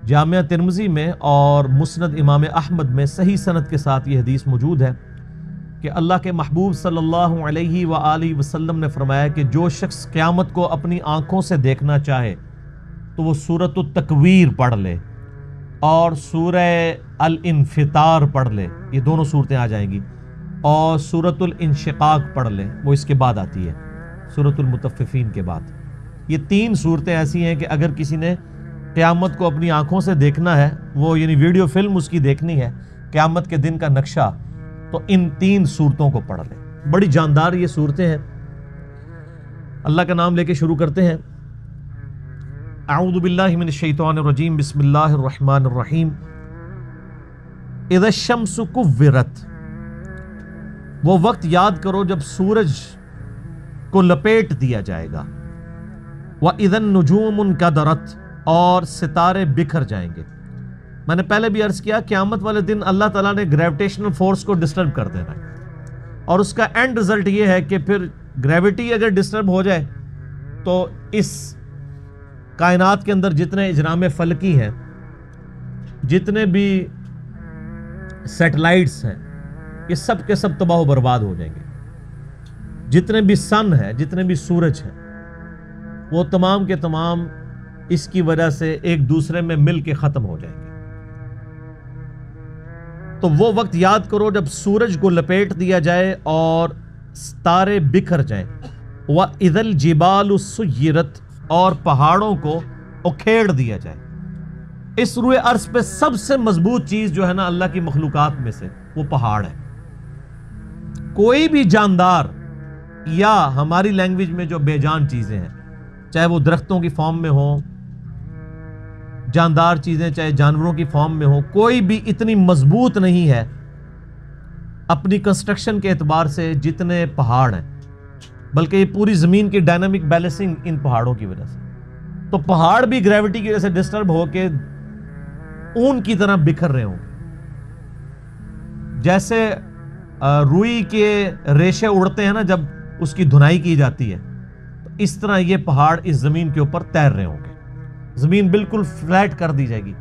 جامعہ ترمذی میں اور مسند امام احمد میں صحیح سند کے ساتھ یہ حدیث موجود ہے کہ اللہ کے محبوب صلی اللہ علیہ وآلہ وسلم نے فرمایا کہ جو شخص قیامت کو اپنی آنکھوں سے دیکھنا چاہے تو وہ سورۃ التکویر پڑھ لے اور سورہ الانفطار پڑھ لے، یہ دونوں صورتیں آ جائیں گی، اور سورۃ الانشقاق پڑھ لے، وہ اس کے بعد آتی ہے سورۃ المطففین کے بعد۔ یہ تین صورتیں ایسی ہیں کہ اگر کسی نے قیامت کو اپنی آنکھوں سے دیکھنا ہے، وہ یعنی ویڈیو فلم اس کی دیکھنی ہے قیامت کے دن کا نقشہ، تو ان تین صورتوں کو پڑھ لے۔ بڑی جاندار یہ صورتیں ہیں۔ اللہ کا نام لے کے شروع کرتے ہیں۔ اعوذ باللہ من الشیطان الرجیم، بسم اللہ الرحمن الرحیم۔ اذا الشمس کورت، وہ وقت یاد کرو جب سورج کو لپیٹ دیا جائے گا۔ وَإِذَا النُّجُومُ انْكَدَرَتْ، اور ستارے بکھر جائیں گے۔ میں نے پہلے بھی عرض کیا قیامت والے دن اللہ تعالیٰ نے گریویٹیشنل فورس کو ڈسٹرب کر دینا ہے، اور اس کا اینڈ رزلٹ یہ ہے کہ پھر گریویٹی اگر ڈسٹرب ہو جائے تو اس کائنات کے اندر جتنے اجرام فلکی ہیں، جتنے بھی سیٹلائٹس ہیں، یہ سب کے سب تباہ و برباد ہو جائیں گے۔ جتنے بھی سن ہے، جتنے بھی سورج ہیں، وہ تمام کے تمام اس کی وجہ سے ایک دوسرے میں مل کے ختم ہو جائیں گے۔ تو وہ وقت یاد کرو جب سورج کو لپیٹ دیا جائے اور ستارے بکھر جائیں۔ وَإِذَا الْجِبَالُ سُيِّرَتْ، اور پہاڑوں کو اکھیڑ دیا جائے۔ اس روئے ارض پہ سب سے مضبوط چیز جو ہے نا اللہ کی مخلوقات میں سے، وہ پہاڑ ہے۔ کوئی بھی جاندار یا ہماری لینگویج میں جو بے جان چیزیں ہیں، چاہے وہ درختوں کی فارم میں ہوں، جاندار چیزیں چاہے جانوروں کی فارم میں ہوں، کوئی بھی اتنی مضبوط نہیں ہے اپنی کنسٹرکشن کے اعتبار سے جتنے پہاڑ ہیں، بلکہ یہ پوری زمین کی ڈائنامک بیلنسنگ ان پہاڑوں کی وجہ سے۔ تو پہاڑ بھی گریوٹی کی وجہ سے ڈسٹرب ہو کے اون کی طرح بکھر رہے ہوں، جیسے روئی کے ریشے اڑتے ہیں نا جب اس کی دھنائی کی جاتی ہے، تو اس طرح یہ پہاڑ اس زمین کے اوپر تیر رہے ہوں گے، زمین بالکل فلیٹ کر دی جائے گی۔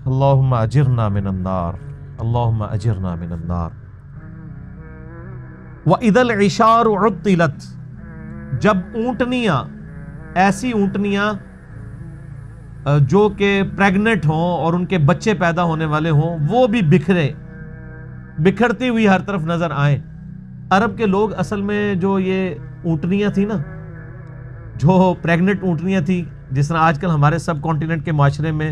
اللہم اجرنا من النار، اللہم اجرنا من النار۔ وَإِذَا الْعِشَارُ عُطِّلَتْ، جب اونٹنیاں، ایسی اونٹنیاں جو کہ پریگننٹ ہوں اور ان کے بچے پیدا ہونے والے ہوں، وہ بھی بکھرتی ہوئی ہر طرف نظر آئیں۔ عرب کے لوگ اصل میں جو یہ اونٹنیاں تھیں نا، جو پریگننٹ اونٹنیاں تھیں، جس طرح آج کل ہمارے سب کانٹیننٹ کے معاشرے میں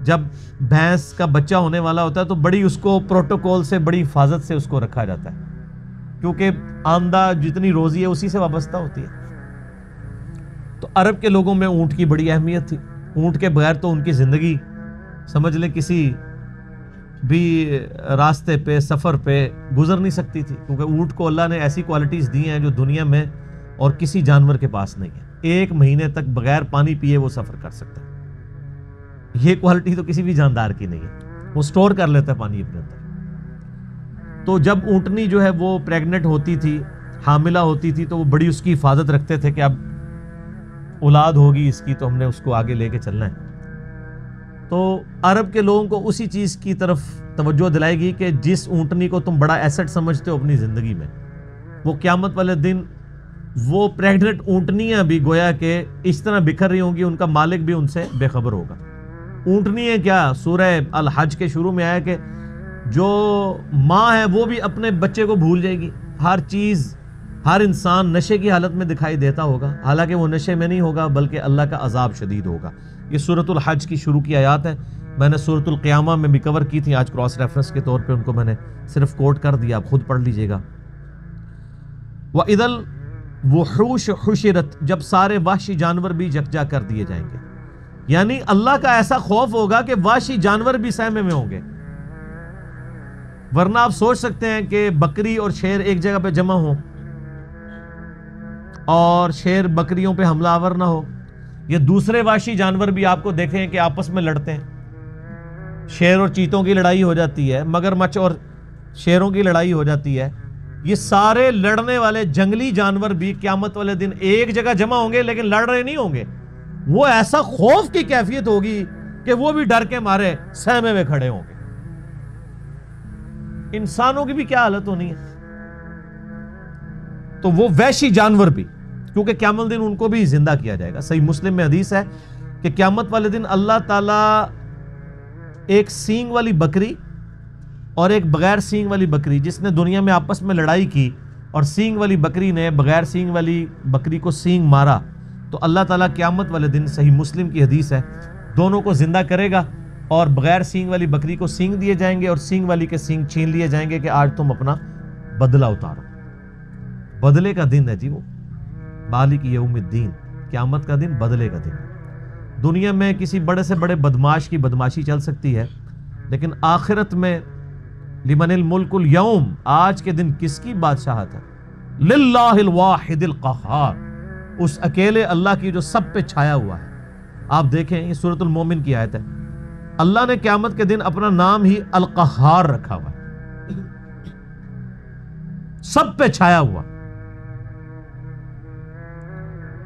جب بھینس کا بچہ ہونے والا ہوتا ہے تو بڑی اس کو پروٹوکول سے، بڑی حفاظت سے اس کو رکھا جاتا ہے، کیونکہ آمدہ جتنی روزی ہے اسی سے وابستہ ہوتی ہے۔ تو عرب کے لوگوں میں اونٹ کی بڑی اہمیت تھی۔ اونٹ کے بغیر تو ان کی زندگی سمجھ لیں کسی بھی راستے پہ، سفر پہ گزر نہیں سکتی تھی، کیونکہ اونٹ کو اللہ نے ایسی کوالٹیز دی ہیں جو دنیا میں اور کسی جانور کے پاس نہیں ہے۔ 1 مہینے تک بغیر پانی پیے وہ سفر کر سکتا ہے۔ یہ کوالٹی تو کسی بھی جاندار کی نہیں ہے، وہ سٹور کر لیتا ہے پانی اپنے اندر۔ تو جب اونٹنی جو ہے وہ پریگننٹ ہوتی تھی، حاملہ ہوتی تھی، تو وہ بڑی اس کی حفاظت رکھتے تھے کہ اب اولاد ہوگی اس کی تو ہم نے اس کو آگے لے کے چلنا ہے۔ تو عرب کے لوگوں کو اسی چیز کی طرف توجہ دلائے گی کہ جس اونٹنی کو تم بڑا ایسٹ سمجھتے ہو اپنی زندگی میں، وہ قیامت والے دن وہ پریگننٹ اونٹنیاں بھی گویا کہ اس طرح بکھر رہی ہوں گی، ان کا مالک بھی ان سے بے خبر ہوگا۔ اونٹنی ہے کیا، سورہ الحج کے شروع میں آیا کہ جو ماں ہے وہ بھی اپنے بچے کو بھول جائے گی۔ ہر چیز، ہر انسان نشے کی حالت میں دکھائی دیتا ہوگا، حالانکہ وہ نشے میں نہیں ہوگا بلکہ اللہ کا عذاب شدید ہوگا۔ یہ سورۃ الحج کی شروع کی آیات ہیں۔ میں نے سورۃ القیامہ میں بھی کور کی تھی، آج کراس ریفرنس کے طور پہ ان کو میں نے صرف کوٹ کر دیا، آپ خود پڑھ لیجئے گا۔ وَإِذَا الْوُحُوشُ حُشِرَتْ، جب سارے وحشی جانور بھی یکجا کر دیے جائیں گے، یعنی اللہ کا ایسا خوف ہوگا کہ وحشی جانور بھی سہمے میں ہوں گے۔ ورنہ آپ سوچ سکتے ہیں کہ بکری اور شیر ایک جگہ پہ جمع ہوں اور شیر بکریوں پہ حملہ آور نہ ہو، یہ دوسرے وحشی جانور بھی آپ کو دیکھیں کہ آپس میں لڑتے ہیں۔ شیر اور چیتوں کی لڑائی ہو جاتی ہے، مگرمچھ اور شیروں کی لڑائی ہو جاتی ہے۔ یہ سارے لڑنے والے جنگلی جانور بھی قیامت والے دن ایک جگہ جمع ہوں گے، لیکن لڑ رہے نہیں ہوں گے، وہ ایسا خوف کی کیفیت ہوگی کہ وہ بھی ڈر کے مارے سہمے ہوئے کھڑے ہوں گے. انسانوں کی بھی کیا حالت ہونی ہے. تو وہ وحشی جانور بھی, کیونکہ قیامت دن ان کو بھی زندہ کیا جائے گا. صحیح مسلم میں حدیث ہے کہ قیامت والے دن اللہ تعالیٰ ایک سینگ والی بکری اور ایک بغیر سینگ والی بکری, جس نے دنیا میں آپس میں لڑائی کی اور سینگ والی بکری نے بغیر سینگ والی بکری کو سینگ مارا, تو اللہ تعالیٰ قیامت والے دن, صحیح مسلم کی حدیث ہے, دونوں کو زندہ کرے گا اور بغیر سینگ والی بکری کو سینگ دیے جائیں گے اور سینگ والی کے سینگ چھین لیے جائیں گے کہ آج تم اپنا بدلہ اتارو. بدلے کا دن ہے جی وہ, مالک یوم الدین, قیامت کا دن بدلے کا دن. دنیا میں کسی بڑے سے بڑے بدماش کی بدماشی چل سکتی ہے, لیکن آخرت میں لمن الملک اليوم, آج کے دن کس کی بادشاہت ہے؟ للہ الواحد القہار, اس اکیلے اللہ کی جو سب پہ چھایا ہوا ہے. آپ دیکھیں یہ سورۃ المومن کی آیت ہے, اللہ نے قیامت کے دن اپنا نام ہی القہار رکھا ہوا ہے, سب پہ چھایا ہوا.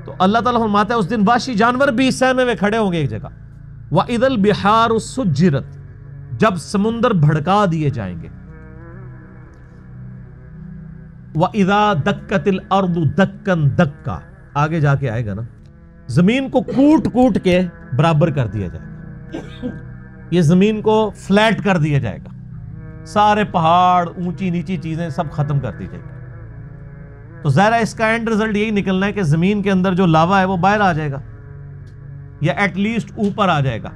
تو اللہ تعالیٰ فرماتا ہے اس دن وحشی جانور بھی سہمے میں کھڑے ہوں گے ایک جگہ. وَإِذَا الْبِحَارُ سُجِّرَتْ, جب سمندر بھڑکا دیے جائیں گے. وَإِذَا دَكَّتِ الْأَرْضُ دَكًّا دَكًّا, آگے جا کے آئے گا نا, زمین کو کوٹ کوٹ کے برابر کر دیا جائے گا. یہ زمین کو فلیٹ کر دیا جائے گا, سارے پہاڑ اونچی نیچی چیزیں سب ختم کر دی جائیں گی. تو ظاہر ہے اس کا اینڈ رزلٹ یہی نکلنا ہے کہ زمین کے اندر جو لاوا ہے وہ باہر آ جائے گا, یا ایٹ لیسٹ اوپر آ جائے گا.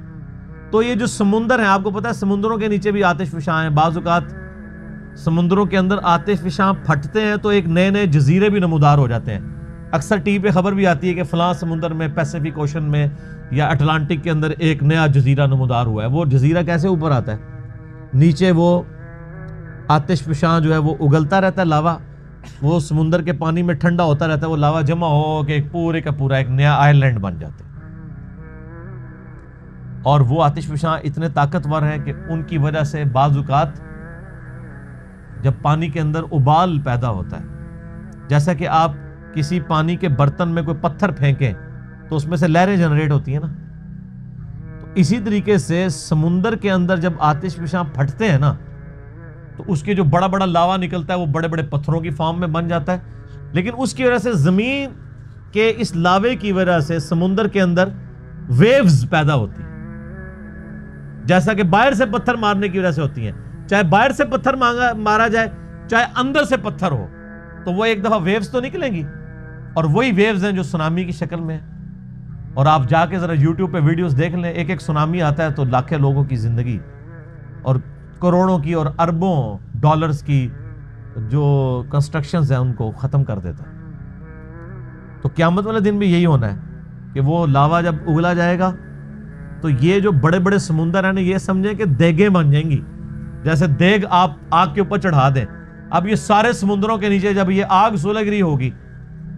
تو یہ جو سمندر ہیں, آپ کو پتا ہے سمندروں کے نیچے بھی آتش فشاں ہیں. بعض اوقات سمندروں کے اندر آتش فشاں پھٹتے ہیں تو ایک نئے نئے جزیرے بھی نمودار ہو جاتے ہیں. اکثر ٹی وی پہ خبر بھی آتی ہے کہ فلاں سمندر میں, پیسیفک اوشن میں یا اٹلانٹک کے اندر ایک نیا جزیرہ نمودار ہوا ہے. وہ جزیرہ کیسے اوپر آتا ہے؟ نیچے وہ آتش فشاں جو ہے وہ اگلتا رہتا ہے, لاوا, وہ سمندر کے پانی میں ٹھنڈا ہوتا رہتا ہے, وہ لاوا جمع ہو کے ایک پورے کا پورا ایک نیا آئر لینڈ بن جاتے ہیں. اور وہ آتش فشاں اتنے طاقتور ہیں کہ ان کی وجہ سے بعض اوقات جب پانی کے اندر ابال پیدا ہوتا ہے, جیسا کہ آپ کسی پانی کے برتن میں کوئی پتھر پھینکیں تو اس میں سے لہریں جنریٹ ہوتی ہیں نا, تو اسی طریقے سے سمندر کے اندر جب آتش فشاں پھٹتے ہیں نا تو اس کے جو بڑا بڑا لاوا نکلتا ہے وہ بڑے بڑے پتھروں کی فارم میں بن جاتا ہے. لیکن اس کی وجہ سے زمین کے اس لاوے کی وجہ سے سمندر کے اندر ویوز پیدا ہوتی ہیں, جیسا کہ باہر سے پتھر مارنے کی وجہ سے ہوتی ہیں. چاہے باہر سے پتھر مارا جائے چاہے اندر سے پتھر ہو, تو وہ ایک دفعہ ویوز تو نکلیں گی, اور وہی ویوز ہیں جو سونامی کی شکل میں. اور آپ جا کے ذرا یوٹیوب پہ ویڈیوز دیکھ لیں, ایک ایک سونامی آتا ہے تو لاکھوں لوگوں کی زندگی اور کروڑوں کی اور اربوں ڈالرز کی جو کنسٹرکشنز ہیں ان کو ختم کر دیتا ہے. تو قیامت والے دن بھی یہی ہونا ہے کہ وہ لاوا جب اگلا جائے گا تو یہ جو بڑے بڑے سمندر ہیں نا, یہ سمجھیں کہ دیگیں بن جائیں گی, جیسے دیگ آپ آگ کے اوپر چڑھا دیں. اب یہ سارے سمندروں کے نیچے جب یہ آگ سلگ رہی ہوگی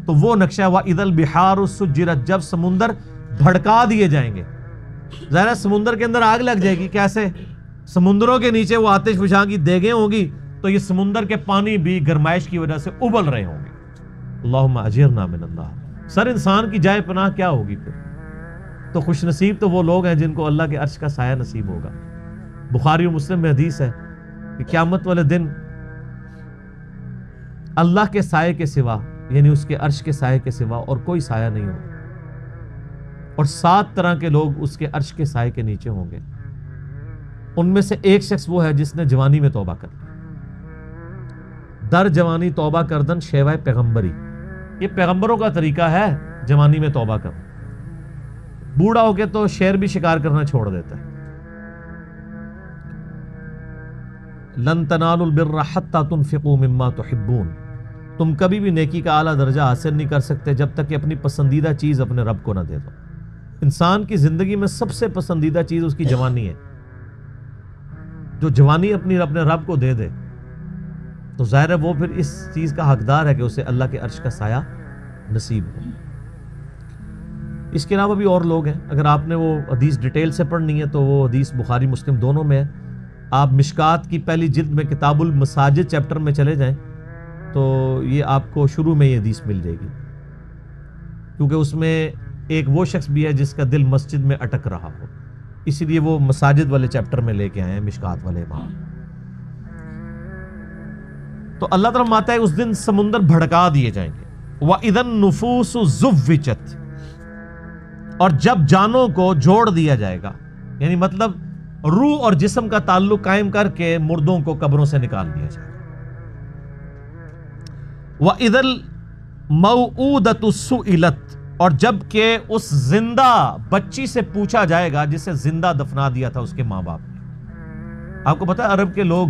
تو وہ نقشہ وَإِذَا الْبِحَارُ سُجِّرَتْ, جب سمندر بھڑکا دیے جائیں گے. ظاہر ہے سمندر کے اندر آگ لگ جائے گی, کیسے؟ سمندروں کے نیچے وہ آتش فشاں کی دیگیں ہوگی تو یہ سمندر کے پانی بھی گرمائش کی وجہ سے ابل رہے ہوں گے. اللہم اجرنا من النار. سر انسان کی جائے پناہ کیا ہوگی پھر؟ تو خوش نصیب تو وہ لوگ ہیں جن کو اللہ کے عرش کا سایہ نصیب ہوگا. بخاری و مسلم میں حدیث ہے کہ قیامت والے دن اللہ کے سائے کے سوا, یعنی اس کے عرش کے سائے کے سوا اور کوئی سایہ نہیں ہوگا, اور 7 طرح کے لوگ اس کے عرش کے سائے کے نیچے ہوں گے. ان میں سے ایک شخص وہ ہے جس نے جوانی میں توبہ کر لی. در جوانی توبہ کردن شیوائے پیغمبری, یہ پیغمبروں کا طریقہ ہے جوانی میں توبہ کرنا. بوڑھا ہو کے تو شیر بھی شکار کرنا چھوڑ دیتا ہے. لن تنالوا البر حتى تنفقوا مما تحبون, تم کبھی بھی نیکی کا اعلیٰ درجہ حاصل نہیں کر سکتے جب تک کہ اپنی پسندیدہ چیز اپنے رب کو نہ دے دو. انسان کی زندگی میں سب سے پسندیدہ چیز اس کی جوانی ہے. جو جوانی اپنے رب کو دے دے تو ظاہر ہے وہ پھر اس چیز کا حقدار ہے کہ اسے اللہ کے عرش کا سایہ نصیب ہو. اس کے علاوہ بھی اور لوگ ہیں. اگر آپ نے وہ حدیث ڈیٹیل سے پڑھنی ہے تو وہ حدیث بخاری مسلم دونوں میں ہے. آپ مشکات کی پہلی جلد میں کتاب المساجد چیپٹر میں چلے جائیں تو یہ آپ کو شروع میں یہ حدیث مل جائے گی, کیونکہ اس میں ایک وہ شخص بھی ہے جس کا دل مسجد میں اٹک رہا ہو. اسی لیے وہ مساجد والے چیپٹر میں لے کے آئے ہیں مشکات والے امام. تو اللہ تعالیٰ فرماتا ہے اس دن سمندر بھڑکا دیے جائیں گے. وَإِذَا النُّفُوسُ زُوِّجَتْ، اور جب جانوں کو جوڑ دیا جائے گا، یعنی مطلب روح اور جسم کا تعلق قائم کر کے مردوں کو قبروں سے نکال دیا جائے گا. وَإِذَا الْمَوْعُودَةُ سُئِلَتْ، اور جب کہ اس زندہ بچی سے پوچھا جائے گا جسے زندہ دفنا دیا تھا اس کے ماں باپ نے. آپ کو پتا ہے عرب کے لوگ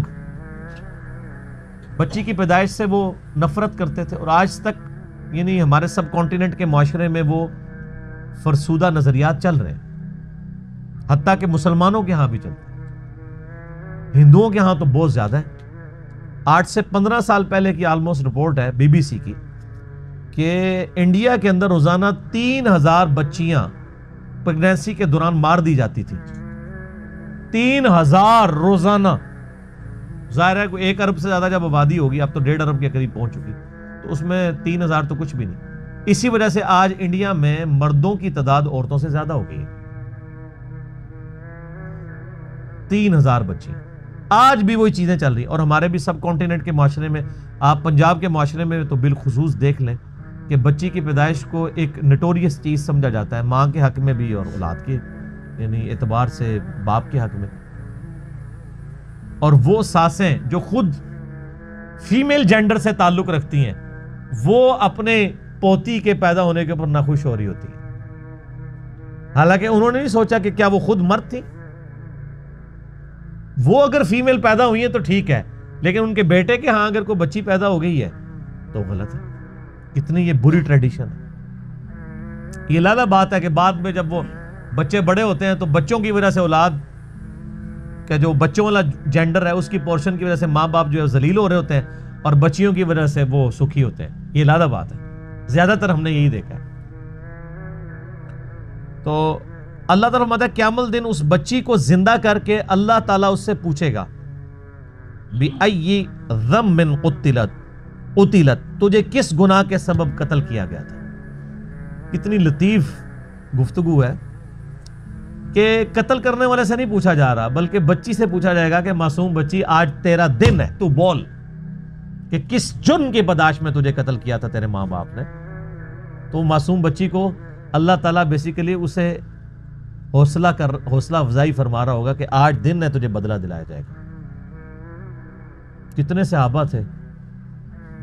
بچی کی پیدائش سے وہ نفرت کرتے تھے، اور آج تک یعنی ہمارے سب کانٹیننٹ کے معاشرے میں وہ فرسودہ نظریات چل رہے ہیں، حتیٰ کہ مسلمانوں کے ہاں بھی چلتے ہیں، ہندوؤں کے ہاں تو بہت زیادہ ہے. 8 سے 15 سال پہلے کی آلموسٹ رپورٹ ہے BBC کی کہ انڈیا کے اندر روزانہ 3000 بچیاں پریگنینسی کے دوران مار دی جاتی تھی. 3000 روزانہ. ظاہر ہے کوئی 1 ارب سے زیادہ جب آبادی ہوگی، اب تو 1.5 ارب کے قریب پہنچ چکی، تو اس میں 3000 تو کچھ بھی نہیں. اسی وجہ سے آج انڈیا میں مردوں کی تعداد عورتوں سے زیادہ ہو گئی ہے. 3000 بچے آج بھی وہی چیزیں چل رہی ہیں. اور ہمارے بھی سب کانٹیننٹ کے معاشرے میں، آپ پنجاب کے معاشرے میں تو بالخصوص دیکھ لیں کہ بچی کی پیدائش کو ایک نٹوریس چیز سمجھا جاتا ہے، ماں کے حق میں بھی اور اولاد کے یعنی اعتبار سے باپ کے حق میں. اور وہ ساسیں جو خود فیمیل جینڈر سے تعلق رکھتی ہیں، وہ اپنے پوتی کے پیدا ہونے کے اوپر ناخوش ہو رہی ہوتی ہیں، حالانکہ انہوں نے نہیں سوچا کہ کیا وہ خود مرد تھی. وہ اگر فیمیل پیدا ہوئی ہیں تو ٹھیک ہے، لیکن ان کے بیٹے کے ہاں اگر کوئی بچی پیدا ہو گئی ہے تو غلط ہے. کتنی یہ بری ٹریڈیشن ہے. یہ لالا بات ہے کہ بعد میں جب وہ بچے بڑے ہوتے ہیں تو بچوں کی وجہ سے اولاد کا جو بچوں والا جینڈر ہے اس کی پورشن کی وجہ سے ماں باپ جو ہے ذلیل ہو رہے ہوتے ہیں، اور بچیوں کی وجہ سے وہ سکھی ہوتے ہیں. یہ لالا بات ہے، زیادہ تر ہم نے یہی دیکھا ہے. تو اللہ تعالیٰ فرماتا ہے قیامت دن اس بچی کو زندہ کر کے اللہ تعالیٰ اس سے پوچھے گا بِأَيِّ ذَنبٍ قُتِلَتْ، تجھے کس گناہ کے سبب قتل کیا گیا تھا. کتنی لطیف گفتگو ہے کہ قتل کرنے والے سے نہیں پوچھا جا رہا، بلکہ بچی سے پوچھا جائے گا کہ معصوم بچی آج تیرا دن ہے، تو بول کہ کس جرم کی پاداش میں تجھے قتل کیا تھا تیرے ماں باپ نے. تو معصوم بچی کو اللہ تعالیٰ بیسیکلی اسے حوصلہ افزائی فرما رہا ہوگا کہ آج دن ہے، تجھے بدلہ دلایا جائے گا. کتنے صحابہ تھے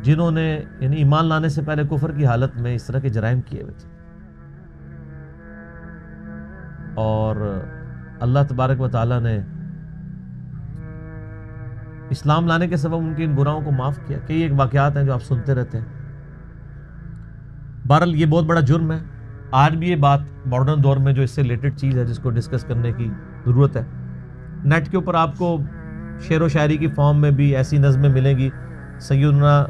جنہوں نے یعنی ایمان لانے سے پہلے کفر کی حالت میں اس طرح کے جرائم کیے ہوئے تھے، اور اللہ تبارک و تعالیٰ نے اسلام لانے کے سبب ان کے ان گناہوں کو معاف کیا. کئی ایک واقعات ہیں جو آپ سنتے رہتے ہیں. بہرحال یہ بہت بڑا جرم ہے. آج بھی یہ بات ماڈرن دور میں جو اس سے ریلیٹڈ چیز ہے جس کو ڈسکس کرنے کی ضرورت ہے. نیٹ کے اوپر آپ کو شعر و شاعری کی فارم میں بھی ایسی نظمیں ملیں گی سیدنا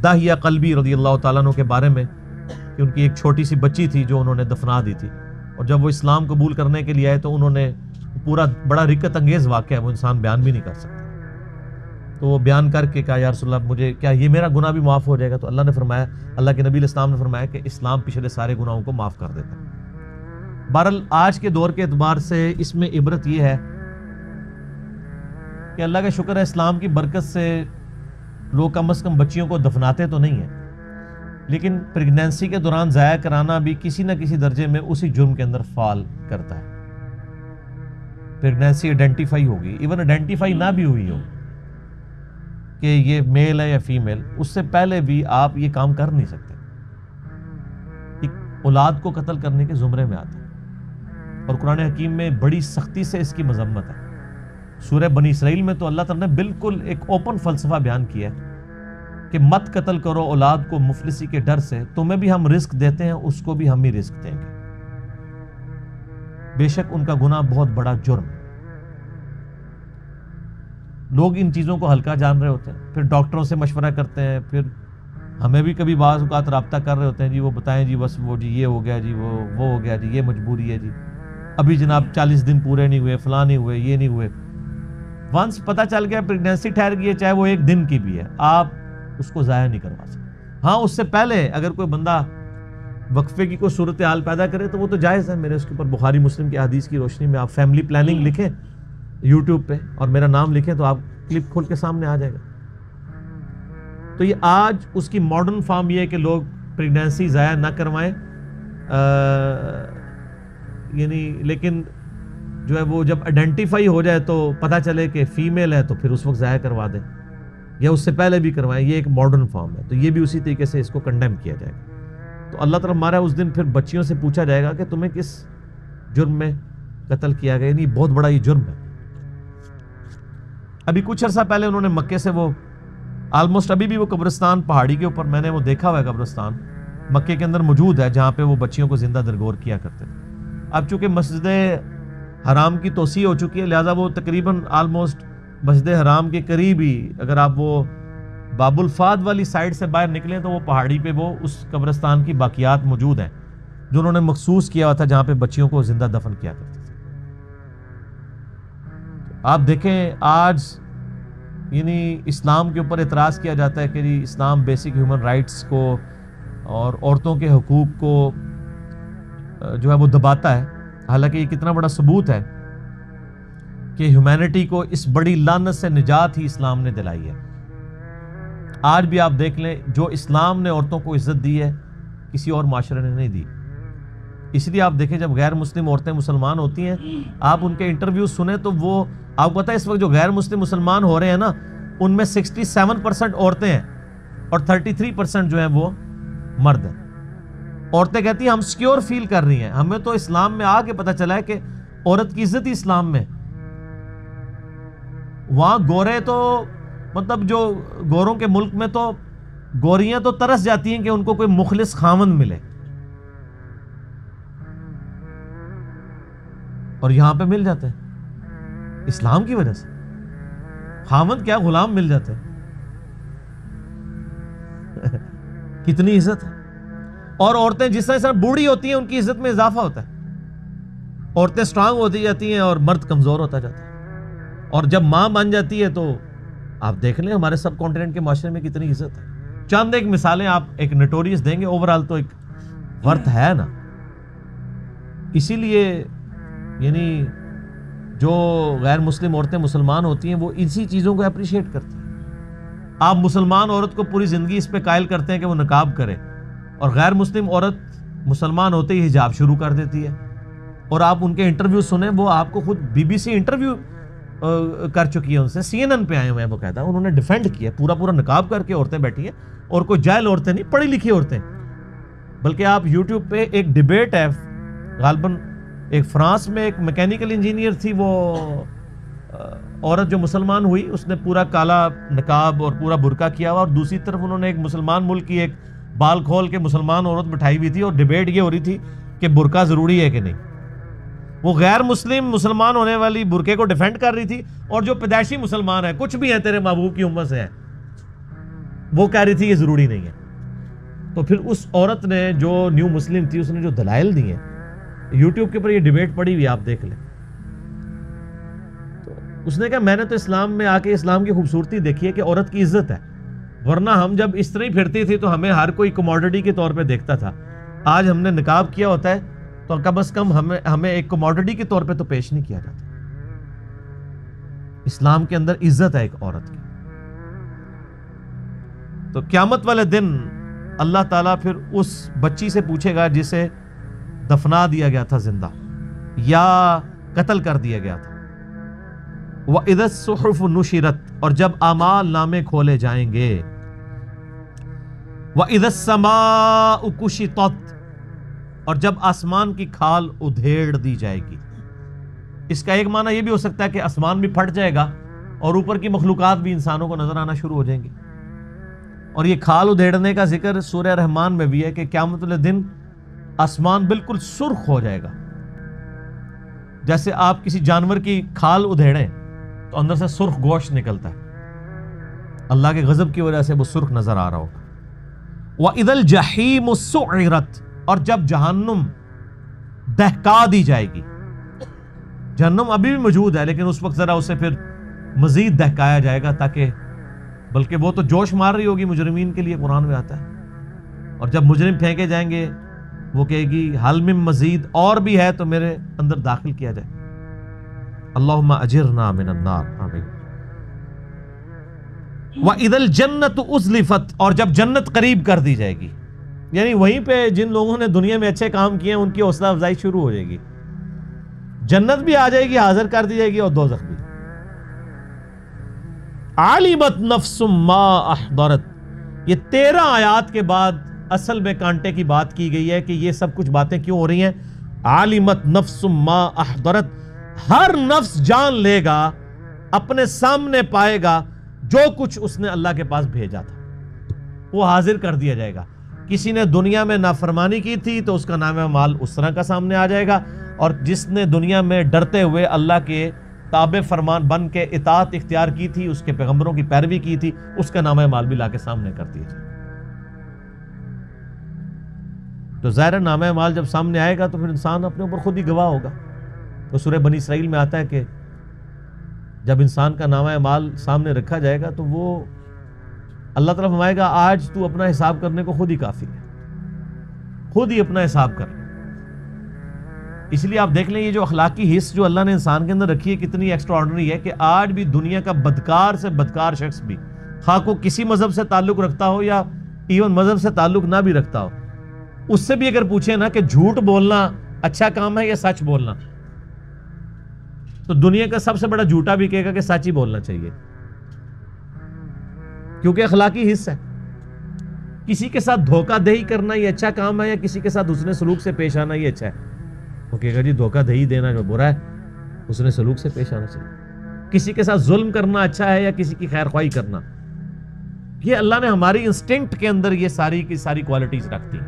داہیہ قلبی رضی اللہ تعالیٰ عنہ کے بارے میں، کہ ان کی ایک چھوٹی سی بچی تھی جو انہوں نے دفنا دی تھی، اور جب وہ اسلام قبول کرنے کے لیے آئے تو انہوں نے پورا بڑا رکت انگیز واقعہ ہے، وہ انسان بیان بھی نہیں کر سکتا. تو وہ بیان کر کے کہا یا رسول اللہ مجھے کیا یہ میرا گناہ بھی معاف ہو جائے گا؟ تو اللہ نے فرمایا، اللہ کے نبی علیہ السلام نے فرمایا کہ اسلام پچھلے سارے گناہوں کو معاف کر دیتا ہے. بہرحال آج کے دور کے اعتبار سے اس میں عبرت یہ ہے کہ اللہ کا شکر ہے اسلام کی برکت سے لوگ کم از کم بچیوں کو دفناتے تو نہیں ہیں، لیکن پریگنینسی کے دوران ضائع کرانا بھی کسی نہ کسی درجے میں اسی جرم کے اندر فال کرتا ہے. پریگنینسی آئیڈینٹیفائی ہوگی، ایون آئیڈینٹیفائی نہ بھی ہوئی ہو کہ یہ میل ہے یا فیمیل، اس سے پہلے بھی آپ یہ کام کر نہیں سکتے. ایک اولاد کو قتل کرنے کے زمرے میں آتا ہے، اور قرآن حکیم میں بڑی سختی سے اس کی مذمت ہے. سورہ بنی اسرائیل میں تو اللہ تعالیٰ نے بالکل ایک اوپن فلسفہ بیان کیا ہے کہ مت قتل کرو اولاد کو مفلسی کے ڈر سے، تمہیں بھی ہم رزق دیتے ہیں، اس کو بھی ہم ہی رزق دیں گے. بے شک ان کا گناہ بہت بڑا جرم ہے. لوگ ان چیزوں کو ہلکا جان رہے ہوتے ہیں، پھر ڈاکٹروں سے مشورہ کرتے ہیں، پھر ہمیں بھی کبھی بعض اوقات رابطہ کر رہے ہوتے ہیں، جی وہ بتائیں جی بس وہ جی یہ ہو گیا جی وہ ہو گیا جی یہ مجبوری ہے جی ابھی جناب 40 دن پورے نہیں ہوئے، فلاں نہیں ہوئے، یہ نہیں ہوئے. ونس پتہ چل گیا پریگنینسی ٹھہر گئی ہے، چاہے وہ 1 دن کی بھی ہے، آپ اس کو ضائع نہیں کروا سکتے. ہاں اس سے پہلے اگر کوئی بندہ وقفے کی کوئی صورتحال پیدا کرے تو وہ تو جائز ہے. میرے اس کے اوپر بخاری مسلم کی حدیث کی روشنی میں آپ فیملی پلاننگ لکھیں یوٹیوب پہ اور میرا نام لکھیں تو آپ کلپ کھول کے سامنے آ جائے گا. تو یہ آج اس کی ماڈرن فارم یہ ہے کہ لوگ پریگنینسی ضائع نہ کروائیں, یعنی لیکن جو ہے وہ جب آئیڈینٹیفائی ہو جائے تو پتہ چلے کہ فیمیل ہے تو پھر اس وقت ضائع کروا دیں یا اس سے پہلے بھی کروائیں. یہ ایک ماڈرن فارم ہے, تو یہ بھی اسی طریقے سے اس کو کنڈیم کیا جائے گا. تو اللہ تعالیٰ ہمارا اس دن پھر بچیوں سے پوچھا جائے گا کہ تمہیں کس جرم میں قتل کیا گیا. یعنی بہت بڑا یہ جرم ہے. ابھی کچھ عرصہ پہلے انہوں نے مکے سے وہ آلموسٹ ابھی بھی وہ قبرستان پہاڑی کے اوپر میں نے وہ دیکھا ہوا ہے, قبرستان مکے کے اندر موجود ہے جہاں پہ وہ بچیوں کو زندہ درگور کیا کرتے تھے. اب چونکہ مسجد حرام کی توسیع ہو چکی ہے لہٰذا وہ تقریباً آلموسٹ مسجد حرام کے قریب ہی, اگر آپ وہ باب الفاد والی سائڈ سے باہر نکلیں تو وہ پہاڑی پہ وہ اس قبرستان کی باقیات موجود ہیں جو انہوں نے مخصوص کیا ہوا تھا جہاں پہ بچیوں کو زندہ دفن کیا کرتے تھے. آپ دیکھیں آج یعنی اسلام کے اوپر اعتراض کیا جاتا ہے کہ جی اسلام بیسک ہیومن رائٹس کو اور عورتوں کے حقوق کو جو ہے وہ دباتا ہے. حالانکہ یہ کتنا بڑا ثبوت ہے کہ ہیومینٹی کو اس بڑی لعنت سے نجات ہی اسلام نے دلائی ہے. آج بھی آپ دیکھ لیں جو اسلام نے عورتوں کو عزت دی ہے کسی اور معاشرے نے نہیں دی. اس لیے آپ دیکھیں جب غیر مسلم عورتیں مسلمان ہوتی ہیں آپ ان کے انٹرویو سنیں تو وہ آپ کو پتہ ہے اس وقت جو غیر مسلم مسلمان ہو رہے ہیں نا ان میں 67% عورتیں ہیں اور 33% جو ہیں وہ مرد ہیں. عورتیں کہتی ہیں ہم سیکیور فیل کر رہی ہیں, ہمیں تو اسلام میں آ کے پتہ چلا ہے کہ عورت کی عزت ہی اسلام میں. وہاں گورے تو مطلب جو گوروں کے ملک میں تو گوریاں تو ترس جاتی ہیں کہ ان کو کوئی مخلص خامند ملے, اور یہاں پہ مل جاتے ہیں اسلام کی وجہ سے. خامند کیا غلام مل جاتے ہیں. کتنی عزت ہے. اور عورتیں جس طرح بوڑھی ہوتی ہیں ان کی عزت میں اضافہ ہوتا ہے. عورتیں سٹرانگ ہوتی جاتی ہیں اور مرد کمزور ہوتا جاتا ہے. اور جب ماں بن جاتی ہے تو آپ دیکھ لیں ہمارے سب کانٹیننٹ کے معاشرے میں کتنی عزت ہے. چند ایک مثالیں آپ ایک نوٹوریس دیں گے, اوورال تو ایک ورتھ ہے نا. اسی لیے یعنی جو غیر مسلم عورتیں مسلمان ہوتی ہیں وہ اسی چیزوں کو اپریشیٹ کرتی ہیں. آپ مسلمان عورت کو پوری زندگی اس پہ قائل کرتے ہیں کہ وہ نقاب کرے, اور غیر مسلم عورت مسلمان ہوتے ہی حجاب شروع کر دیتی ہے. اور آپ ان کے انٹرویو سنیں, وہ آپ کو خود بی بی سی انٹرویو کر چکی ہے ان سے, CNN پہ آئے ہوئے ہیں وہ کہتا ہے, انہوں نے ڈیفینڈ کیا پورا نقاب کر کے عورتیں بیٹھی ہیں, اور کوئی جاہل عورتیں نہیں, پڑھی لکھی عورتیں. بلکہ آپ یوٹیوب پہ ایک ڈیبیٹ ہے غالباً ایک فرانس میں ایک میکینیکل انجینئر تھی, وہ عورت جو مسلمان ہوئی اس نے پورا کالا نقاب اور پورا برقع کیا ہوا, اور دوسری طرف انہوں نے ایک مسلمان ملک کی ایک بال کھول کے مسلمان عورت بٹھائی ہوئی تھی, اور ڈیبیٹ یہ ہو رہی تھی کہ برقع ضروری ہے کہ نہیں. وہ غیر مسلم مسلمان ہونے والی برقعے کو ڈیفینڈ کر رہی تھی, اور جو پیدائشی مسلمان ہے کچھ بھی ہے تیرے محبوب کی امت سے ہے وہ کہہ رہی تھی یہ ضروری نہیں ہے. تو پھر اس عورت نے جو نیو مسلم تھی اس نے جو دلائل دی ہیں, یوٹیوب کے اوپر یہ ڈیبیٹ پڑی ہوئی آپ دیکھ لیں. تو اس نے کہا میں نے تو اسلام میں آ کے اسلام کی خوبصورتی دیکھی ہے کہ عورت کی عزت ہے, ورنہ ہم جب اس طرح ہی پھرتی تھی تو ہمیں ہر کوئی کموڈٹی کے طور پہ دیکھتا تھا. آج ہم نے نقاب کیا ہوتا ہے تو کم از کم ہمیں ایک کموڈٹی کے طور پہ تو پیش نہیں کیا جاتا. اسلام کے اندر عزت ہے ایک عورت کی. تو قیامت والے دن اللہ تعالیٰ پھر اس بچی سے پوچھے گا جسے دفنا دیا گیا تھا زندہ یا قتل کر دیا گیا تھا. وَإِذَا الصُّحُفُ نُشِرَتْ, اور جب اعمال نامے کھولے جائیں گے. وَإِذَا السَّمَاءُ كُشِطَتْ, اور جب آسمان کی کھال ادھیڑ دی جائے گی. اس کا ایک معنی یہ بھی ہو سکتا ہے کہ آسمان بھی پھٹ جائے گا اور اوپر کی مخلوقات بھی انسانوں کو نظر آنا شروع ہو جائیں گی. اور یہ کھال ادھیڑنے کا ذکر سورہ رحمان میں بھی ہے کہ قیامت والے دن آسمان بالکل سرخ ہو جائے گا. جیسے آپ کسی جانور کی کھال ادھیڑیں تو اندر سے سرخ گوشت نکلتا ہے, اللہ کے غضب کی وجہ سے وہ سرخ نظر آ رہا ہوگا. وَإِذَا الْجَحِيمُ سُعِّرَتْ, اور جب جہنم دہکا دی جائے گی. جہنم ابھی بھی موجود ہے لیکن اس وقت ذرا اسے پھر مزید دہکایا جائے گا, تاکہ بلکہ وہ تو جوش مار رہی ہوگی مجرمین کے لیے, قرآن میں آتا ہے. اور جب مجرم پھینکے جائیں گے وہ کہے گی حل من مزید، اور بھی ہے تو میرے اندر داخل کیا جائے. اللہم اجرنا من النار، آمین. وَإِذَا الْجَنَّةُ أُزْلِفَتْ، اور جب جنت قریب کر دی جائے گی، یعنی وہیں پہ جن لوگوں نے دنیا میں اچھے کام کیے ہیں ان کی حوصلہ افزائی شروع ہو جائے گی. جنت بھی آ جائے گی، حاضر کر دی جائے گی، اور دوزخ بھی. عَلِمَتْ نَفْسٌ مَا أَحْضَرَتْ، یہ 13 آیات کے بعد اصل میں کانٹے کی بات کی گئی ہے کہ یہ سب کچھ باتیں کیوں ہو رہی ہیں. عَلِمَتْ نَفْسٌ مَا أَحْضَرَتْ، ہر نفس جان لے گا، اپنے سامنے پائے گا جو کچھ اس نے اللہ کے پاس بھیجا تھا، وہ حاضر کر دیا جائے گا. کسی نے دنیا میں نافرمانی کی تھی تو اس کا نام مال اس طرح کا سامنے آ جائے گا، اور جس نے دنیا میں ڈرتے ہوئے اللہ کے تابع فرمان بن کے اطاعت اختیار کی تھی، اس کے پیغمبروں کی پیروی کی تھی، اس کا نام مال بھی لا کے سامنے کر دیا جائے. تو ظاہر نام مال جب سامنے آئے گا تو پھر انسان اپنے اوپر خود ہی گواہ ہوگا. تو سورہ بنی اسرائیل میں آتا ہے کہ جب انسان کا نامہ مال سامنے رکھا جائے گا تو وہ اللہ تعالیٰ فرمائے گا آج تو اپنا حساب کرنے کو خود ہی کافی ہے، خود ہی اپنا حساب کر. اس لیے آپ دیکھ لیں یہ جو اخلاقی حص جو اللہ نے انسان کے اندر رکھی ہے کتنی ایکسٹرا آرڈنری ہے، کہ آج بھی دنیا کا بدکار سے بدکار شخص بھی، خواہ کو کسی مذہب سے تعلق رکھتا ہو یا ایون مذہب سے تعلق نہ بھی رکھتا ہو، اس سے بھی اگر پوچھیں نا کہ جھوٹ بولنا اچھا کام ہے یا سچ بولنا، تو دنیا کا سب سے بڑا جھوٹا بھی کہے گا کہ سچ ہی بولنا چاہیے، کیونکہ اخلاقی حص ہے. کسی کے ساتھ دھوکہ دہی کرنا یہ اچھا کام ہے یا کسی کے ساتھ حسن سلوک سے پیش آنا یہ اچھا ہے؟ وہ کہے گا جی دھوکہ دہی دینا جو برا ہے، حسن سلوک سے پیش آنا چاہیے. کسی کے ساتھ ظلم کرنا اچھا ہے یا کسی کی خیر خواہی کرنا؟ یہ اللہ نے ہماری انسٹنکٹ کے اندر یہ ساری کی ساری کوالٹیز رکھتی ہیں.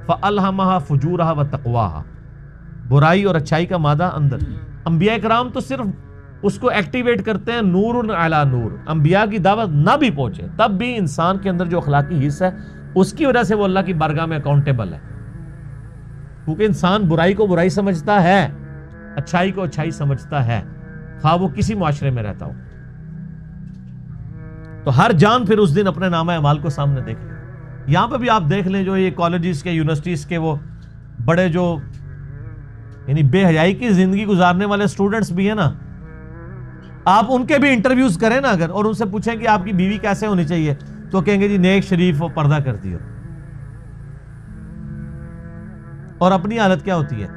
فَأَلْهَمَهَا فُجُورَهَا وَتَقْوَاهَا، برائی اور اچھائی کا مادہ اندر. انبیاء کرام تو صرف اس کو ایکٹیویٹ کرتے ہیں نور علی نور، انبیاء کی دعوت نہ بھی پہنچے تب بھی انسان کے اندر جو اخلاقی حصہ ہے اس کی وجہ سے وہ اللہ کی بارگاہ میں اکاؤنٹیبل ہے. کیونکہ انسان برائی کو برائی سمجھتا ہے، اچھائی کو اچھائی سمجھتا ہے، خواہ وہ کسی معاشرے میں رہتا ہو. تو ہر جان پھر اس دن اپنے نامہ اعمال کو سامنے دیکھ لیں. یہاں پہ بھی آپ دیکھ لیں جو یہ کالجز کے یونیورسٹیز کے وہ بڑے جو یعنی بے حیائی کی زندگی گزارنے والے اسٹوڈنٹس بھی ہیں نا، آپ ان کے بھی انٹرویوز کریں نا اگر، اور ان سے پوچھیں کہ آپ کی بیوی کیسے ہونی چاہیے، تو کہیں گے جی نیک شریف و پردہ کرتی ہو. اور اپنی حالت کیا ہوتی ہے؟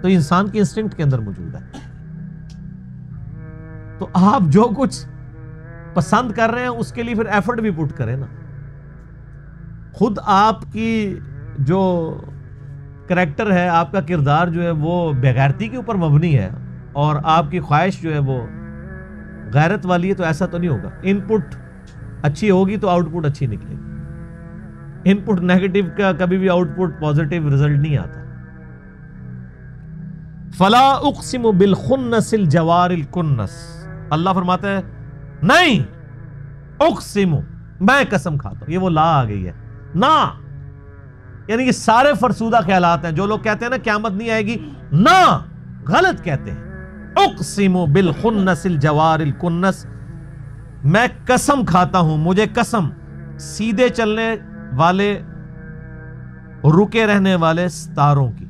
تو انسان کی انسٹنکٹ کے اندر موجود ہے. تو آپ جو کچھ پسند کر رہے ہیں اس کے لیے پھر ایفرٹ بھی پٹ کریں نا. خود آپ کی جو کریکٹر ہے، آپ کا کردار جو ہے وہ بغیرتی کے اوپر مبنی ہے اور آپ کی خواہش جو ہے وہ غیرت والی ہے، تو ایسا تو نہیں ہوگا. ان پٹ اچھی ہوگی تو آؤٹ پٹ اچھی نکلے گی. ان پٹ نیگیٹو کا کبھی بھی آؤٹ پٹ پازیٹیو رزلٹ نہیں آتا. فلا اقسم بالخنس الجوار الکنس، اللہ فرماتا ہے نہیں اقسم، میں قسم کھاتا ہوں. یہ وہ لا آ گئی ہے نا، یعنی یہ سارے فرسودہ خیالات ہیں. جو لوگ کہتے ہیں نا قیامت نہیں آئے گی، نہ، غلط کہتے ہیں. اقسم بالخنس الجوار الکنس، میں قسم کھاتا ہوں، مجھے قسم سیدھے چلنے والے رکے رہنے والے ستاروں کی،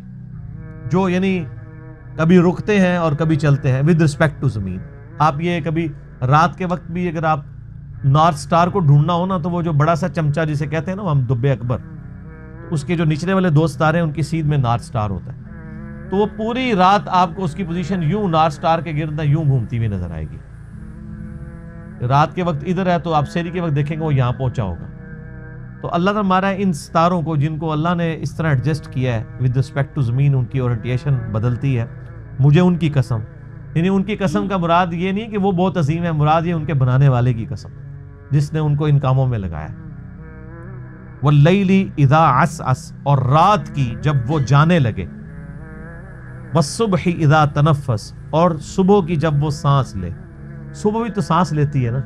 جو یعنی کبھی رکتے ہیں اور کبھی چلتے ہیں ود رسپیکٹ ٹو زمین. آپ یہ کبھی رات کے وقت بھی اگر آپ نارتھ سٹار کو ڈھونڈنا ہو نا، تو وہ جو بڑا سا چمچا جسے کہتے ہیں نا ہم دب اکبر، اس کے جو نچلے والے دو ستارے ہیں ان کی سیدھ میں نارتھ سٹار ہوتا ہے. تو وہ پوری رات آپ کو اس کی پوزیشن یوں نارتھ سٹار کے گرد یوں گھومتی ہوئی نظر آئے گی. رات کے وقت ادھر ہے تو آپ سحری کے وقت دیکھیں گے وہ یہاں پہنچا ہوگا. تو اللہ تعالیٰ ہمارا ان ستاروں کو، جن کو اللہ نے اس طرح ایڈجسٹ کیا ہے ود رسپیکٹ ٹو زمین، ان کی اورینٹیشن بدلتی ہے، مجھے ان کی قسم، یعنی ان کی قسم کا مراد یہ نہیں کہ وہ بہت عظیم ہے، مراد یہ ان کے بنانے والے کی قسم جس نے ان کو ان کاموں میں لگایا. واللیل اذا عسعس، اور رات کی جب وہ جانے لگے، والصبح اذا تنفس، اور صبح کی جب وہ سانس لے. صبح بھی تو سانس لیتی ہے نا.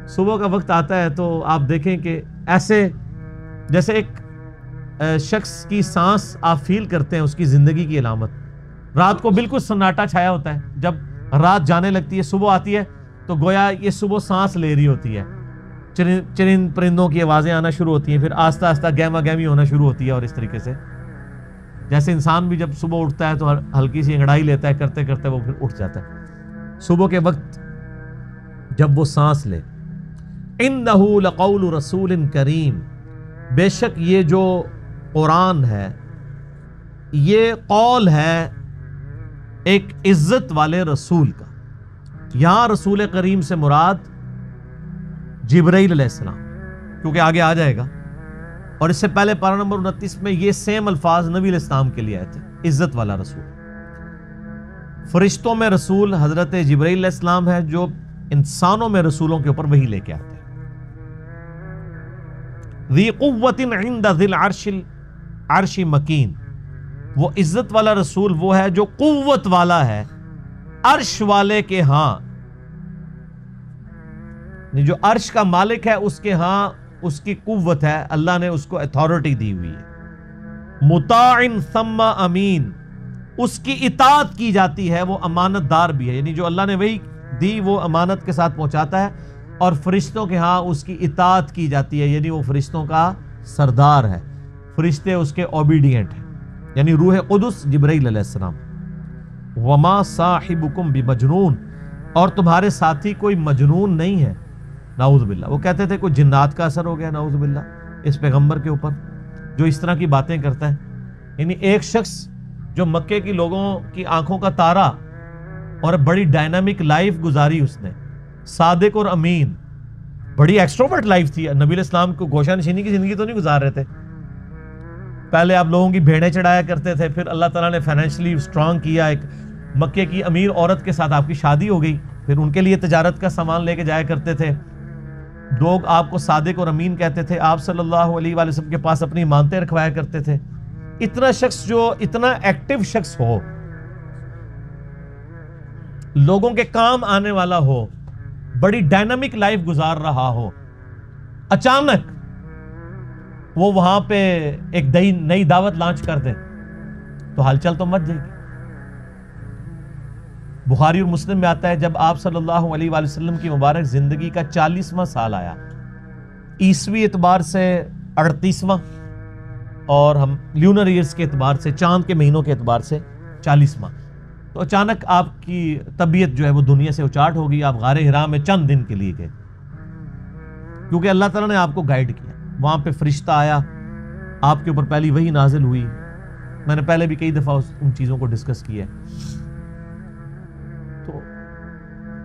صبح کا وقت آتا ہے تو آپ دیکھیں کہ ایسے جیسے ایک شخص کی سانس آپ فیل کرتے ہیں اس کی زندگی کی علامت. رات کو بالکل سناٹا چھایا ہوتا ہے، جب رات جانے لگتی ہے صبح آتی ہے تو گویا یہ صبح سانس لے رہی ہوتی ہے. چرند پرندوں کی آوازیں آنا شروع ہوتی ہیں، پھر آہستہ آہستہ گہما گہمی ہونا شروع ہوتی ہے، اور اس طریقے سے جیسے انسان بھی جب صبح اٹھتا ہے تو ہلکی سی انگڑائی لیتا ہے، کرتے کرتے وہ پھر اٹھ جاتا ہے صبح کے وقت جب وہ سانس لے۔ اِنَّهُ لَقَوْلُ رَسُولٍ کریم، بے شک یہ جو قرآن ہے یہ قول ہے ایک عزت والے رسول کا۔ یہاں رسول کریم سے مراد جبرائیل علیہ السلام، کیونکہ آگے آ جائے گا، اور اس سے پہلے پارہ نمبر 29 میں یہ سیم الفاظ نبی علیہ السلام کے لیے آئے تھے، عزت والا رسول۔ فرشتوں میں رسول حضرت جبرائیل علیہ السلام ہے، جو انسانوں میں رسولوں کے اوپر وحی لے کے آتے ہیں۔ ذی قوت عند ذی العرش مکین، وہ عزت والا رسول وہ ہے جو قوت والا ہے عرش والے کے ہاں، جو عرش کا مالک ہے اس کے ہاں اس کی قوت ہے، اللہ نے اس کو اتھارٹی دی ہوئی ہے۔ مطاع ثم امین، اس کی اطاعت کی جاتی ہے، وہ امانت دار بھی ہے، یعنی جو اللہ نے وہی دی وہ امانت کے ساتھ پہنچاتا ہے، اور فرشتوں کے ہاں اس کی اطاعت کی جاتی ہے، یعنی وہ فرشتوں کا سردار ہے، فرشتے اس کے اوبیڈینٹ ہیں، یعنی روح قدس جبرائیل علیہ السلام۔ وما صاحبکم بمجنون، اور تمہارے ساتھی کوئی مجنون نہیں ہے، نعوذ باللہ۔ وہ کہتے تھے کوئی جنات کا اثر ہو گیا نعوذ باللہ اس پیغمبر کے اوپر جو اس طرح کی باتیں کرتا ہے۔ یعنی ایک شخص جو مکے کی لوگوں کی آنکھوں کا تارا اور بڑی ڈائنامک لائف گزاری، اس نے صادق اور امین، بڑی ایکسٹروورٹ لائف تھی۔ نبی علیہ السلام کو گوشہ نشینی کی زندگی تو نہیں گزار رہے تھے، پہلے آپ لوگوں کی بھیڑیں چڑھایا کرتے تھے، پھر اللہ تعالیٰ نے فائنینشلی سٹرونگ کیا، ایک مکے کی امیر عورت کے ساتھ آپ کی شادی ہو گئی، پھر ان کے لیے تجارت کا سامان لے کے جایا کرتے تھے، لوگ آپ کو صادق اور امین کہتے تھے، آپ صلی اللہ علیہ وآلہ وسلم کے پاس اپنی امانتیں رکھوایا کرتے تھے۔ اتنا شخص جو اتنا ایکٹیو شخص ہو، لوگوں کے کام آنے والا ہو، بڑی ڈائنامک لائف گزار رہا ہو، اچانک وہ وہاں پہ ایک نئی دعوت لانچ کر دے تو ہلچل تو مچ جائے گی۔ بخاری اور مسلم میں آتا ہے جب آپ صلی اللہ علیہ وآلہ وسلم کی مبارک زندگی کا 40واں سال آیا، عیسوی اعتبار سے 38واں، اور ہم لیونر ایئرز کے اعتبار سے چاند کے مہینوں کے اعتبار سے 40واں، تو اچانک آپ کی طبیعت جو ہے وہ دنیا سے اچاٹ ہو گئی، آپ غار حرا میں چند دن کے لیے گئے، کیونکہ اللہ تعالیٰ نے آپ کو گائیڈ کیا۔ وہاں پہ فرشتہ آیا، آپ کے اوپر پہلی وحی نازل ہوئی، میں نے پہلے بھی کئی دفعہ ان چیزوں کو ڈسکس کیا ہے۔ تو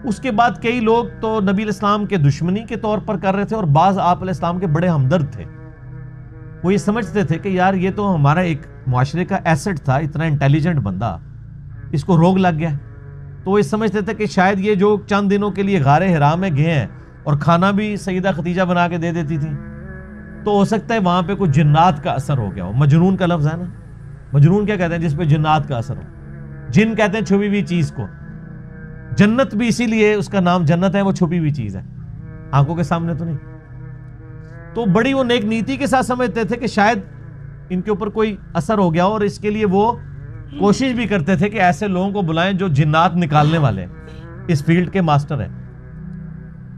اس کے بعد کئی لوگ تو نبی علیہ السلام کے دشمنی کے طور پر کر رہے تھے، اور بعض آپ علیہ السلام کے بڑے ہمدرد تھے، وہ یہ سمجھتے تھے کہ یار یہ تو ہمارا ایک معاشرے کا ایسٹ تھا، اتنا انٹیلیجنٹ بندہ، اس کو روگ لگ گیا، تو وہ یہ سمجھتے تھے کہ شاید یہ جو چند دنوں کے لیے غار حرا میں گئے ہیں اور کھانا بھی سیدہ ختیجہ بنا کے دے دیتی تھی، تو ہو سکتا ہے وہاں پہ کوئی جنات کا اثر ہو گیا ہو۔ مجنون کا لفظ ہے نا، مجنون کیا کہتے ہیں؟ جس پہ جنات کا اثر ہو۔ جن کہتے ہیں چھپی ہوئی چیز کو، جنت بھی اسی لیے اس کا نام جنت ہے، وہ چھپی ہوئی چیز ہے، آنکھوں کے سامنے تو نہیں۔ تو بڑی وہ نیک نیتی کے ساتھ سمجھتے تھے کہ شاید ان کے اوپر کوئی اثر ہو گیا، اور اس کے لیے وہ کوشش بھی کرتے تھے کہ ایسے لوگوں کو بلائیں جو جنات نکالنے والے ہیں، اس فیلڈ کے ماسٹر ہیں۔